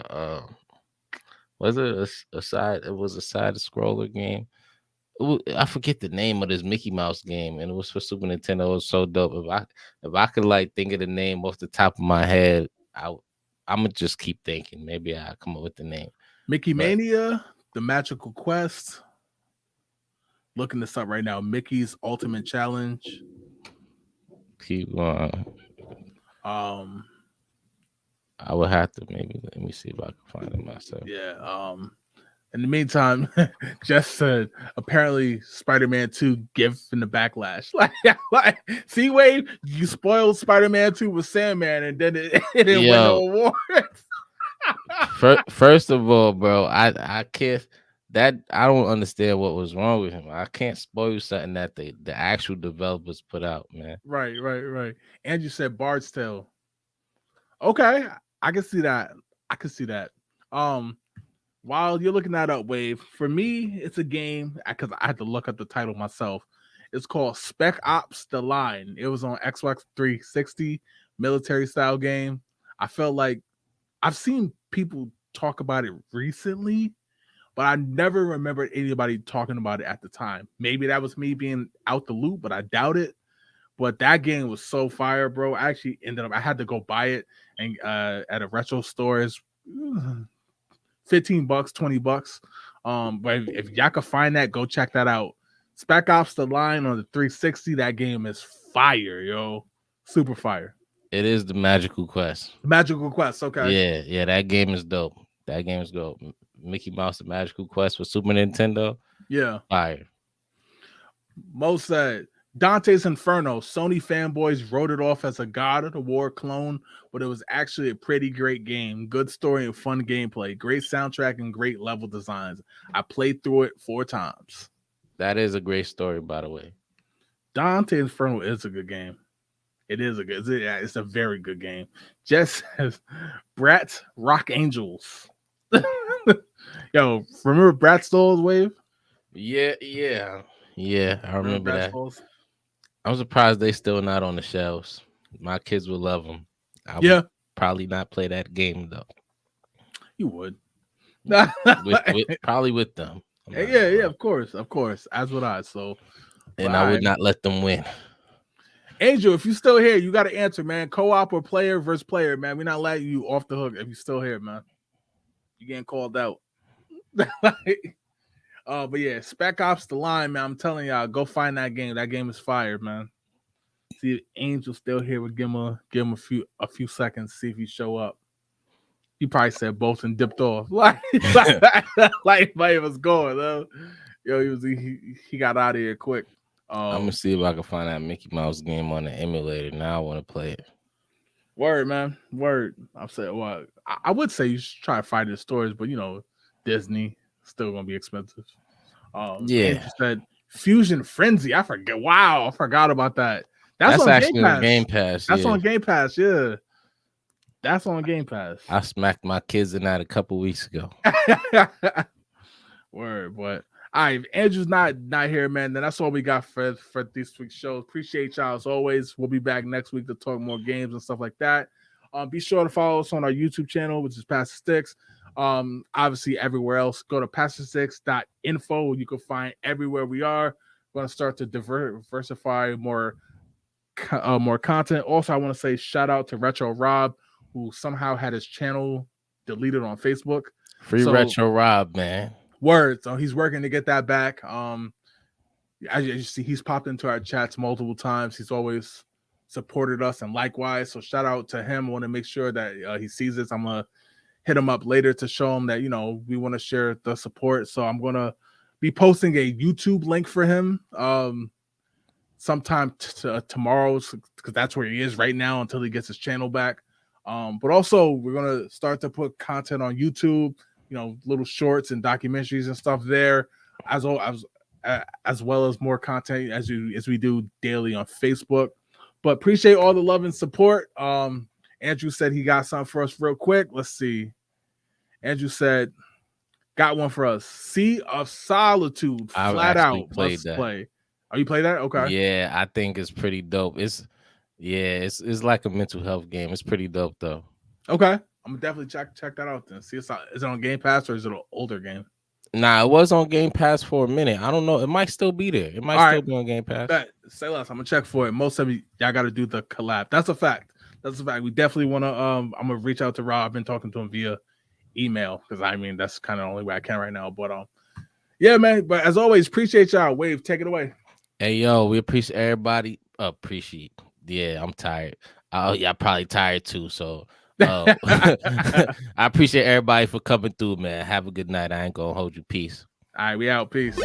was it a side? It was a side scroller game. I forget the name of this Mickey Mouse game, and it was for Super Nintendo. It was so dope. If I could like think of the name off the top of my head, I'm gonna just keep thinking. Maybe I'll come up with the name. Mickey But Mania, The Magical Quest. Looking this up right now. Mickey's Ultimate Challenge. keep going. Um, I would have to maybe let me see if I can find it myself. yeah. In the meantime, Jess said apparently Spider-Man 2 gift in the backlash. Like see, Wave, you spoiled Spider-Man 2 with Sandman, and then it didn't win no awards. First of all, bro, I can't. That I don't understand what was wrong with him. I can't spoil something that the actual developers put out, man. Right. Andrew said Bard's Tale. Okay, I can see that. While you're looking that up, Wave, for me, it's a game because I had to look up the title myself. It's called Spec Ops: The Line. It was on Xbox 360, military style game. I felt like I've seen people talk about it recently, but I never remembered anybody talking about it at the time. Maybe that was me being out the loop, but I doubt it. But that game was so fire, bro. I actually I had to go buy it and at a retro stores. $15, $20. But if y'all can find that, go check that out. Spec Ops: The Line on the 360. That game is fire, yo. Super fire. It is the Magical Quest. Magical Quest, okay. Yeah, that game is dope. That game is dope. Mickey Mouse, the Magical Quest for Super Nintendo. Yeah. Fire. Mo said Dante's Inferno. Sony fanboys wrote it off as a God of the War clone, but it was actually a pretty great game. Good story and fun gameplay. Great soundtrack and great level designs. I played through it 4 times. That is a great story, by the way. Dante's Inferno is a good game. It is it's a very good game. Jess says Bratz Rock Angels. Yo, remember Bratz Dolls, Wave? Yeah. I Remember remember that. basketballs? I'm surprised they still not on the shelves. My kids will love them. I would Yeah, probably not play that game though. you would. With probably with them. I'm not Yeah, gonna yeah, lie. of course, as would I. So, but And I would I, not let them win. Angel, if you still here, you got to answer, man. Co-op or player versus player, man. We're not letting you off the hook if you still here, man. You getting called out. But yeah, Spec Ops the line, man. I'm telling y'all, go find that game. That game is fire, man. See if Angel's still here. We'll give him a few seconds, see if he show up. He probably said both and dipped off. Like was going, though. Yo, he got out of here quick. I'm gonna see if I can find that Mickey Mouse game on the emulator. Now I want to play it. Word, man. Word. I'm saying, well, I would say you should try to find the stores, but Disney still gonna be expensive. Andrew Yeah, said Fusion Frenzy. I forget. Wow, I forgot about that. That's that's on Game actually on Pass. Game Pass. That's Yeah, on Game Pass. Yeah, that's on Game Pass. I smacked my kids in that a couple weeks ago. Word, but all right, if Andrew's not here, man. Then that's all we got for this week's show. Appreciate y'all as always. We'll be back next week to talk more games and stuff like that. Be sure to follow us on our YouTube channel, which is Pastor Sticks. Obviously everywhere else, go to pastorsticks.info. You can find everywhere we are. We're gonna start to diversify more content. Also, I want to say shout out to Retro Rob, who somehow had his channel deleted on Facebook. Free Retro Rob, man. Word. So he's working to get that back. As you see, he's popped into our chats multiple times. He's always supported us, and likewise. So shout out to him. I want to make sure that he sees this. I'm gonna hit him up later to show him that we want to share the support. So I'm gonna be posting a YouTube link for him sometime tomorrow, because that's where he is right now until he gets his channel back. But also we're gonna start to put content on YouTube, little shorts and documentaries and stuff there, as well as more content as we do daily on Facebook. But appreciate all the love and support. Andrew said he got something for us real quick. Let's see. Andrew said, got one for us. Sea of Solitude. Flat out must play. Oh, you play that? Okay. Yeah, I think it's pretty dope. It's like a mental health game. It's pretty dope though. Okay. I'm gonna definitely check that out then. See, is it on Game Pass or is it an older game? Nah, it was on Game Pass for a minute. I don't know. It might still be there. It might still be on Game Pass. Say less. I'm gonna check for it. Most of y'all got to do the collab. That's a fact. We definitely want to. I'm gonna reach out to Rob. I've been talking to him via email because that's kind of the only way I can right now. But yeah, man. But as always, appreciate y'all. Wave, take it away. Hey, yo, we appreciate everybody. Yeah, I'm tired. Yeah, I'm probably tired too. So I appreciate everybody for coming through, man. Have a good night. I ain't gonna hold you. Peace. All right, we out. Peace.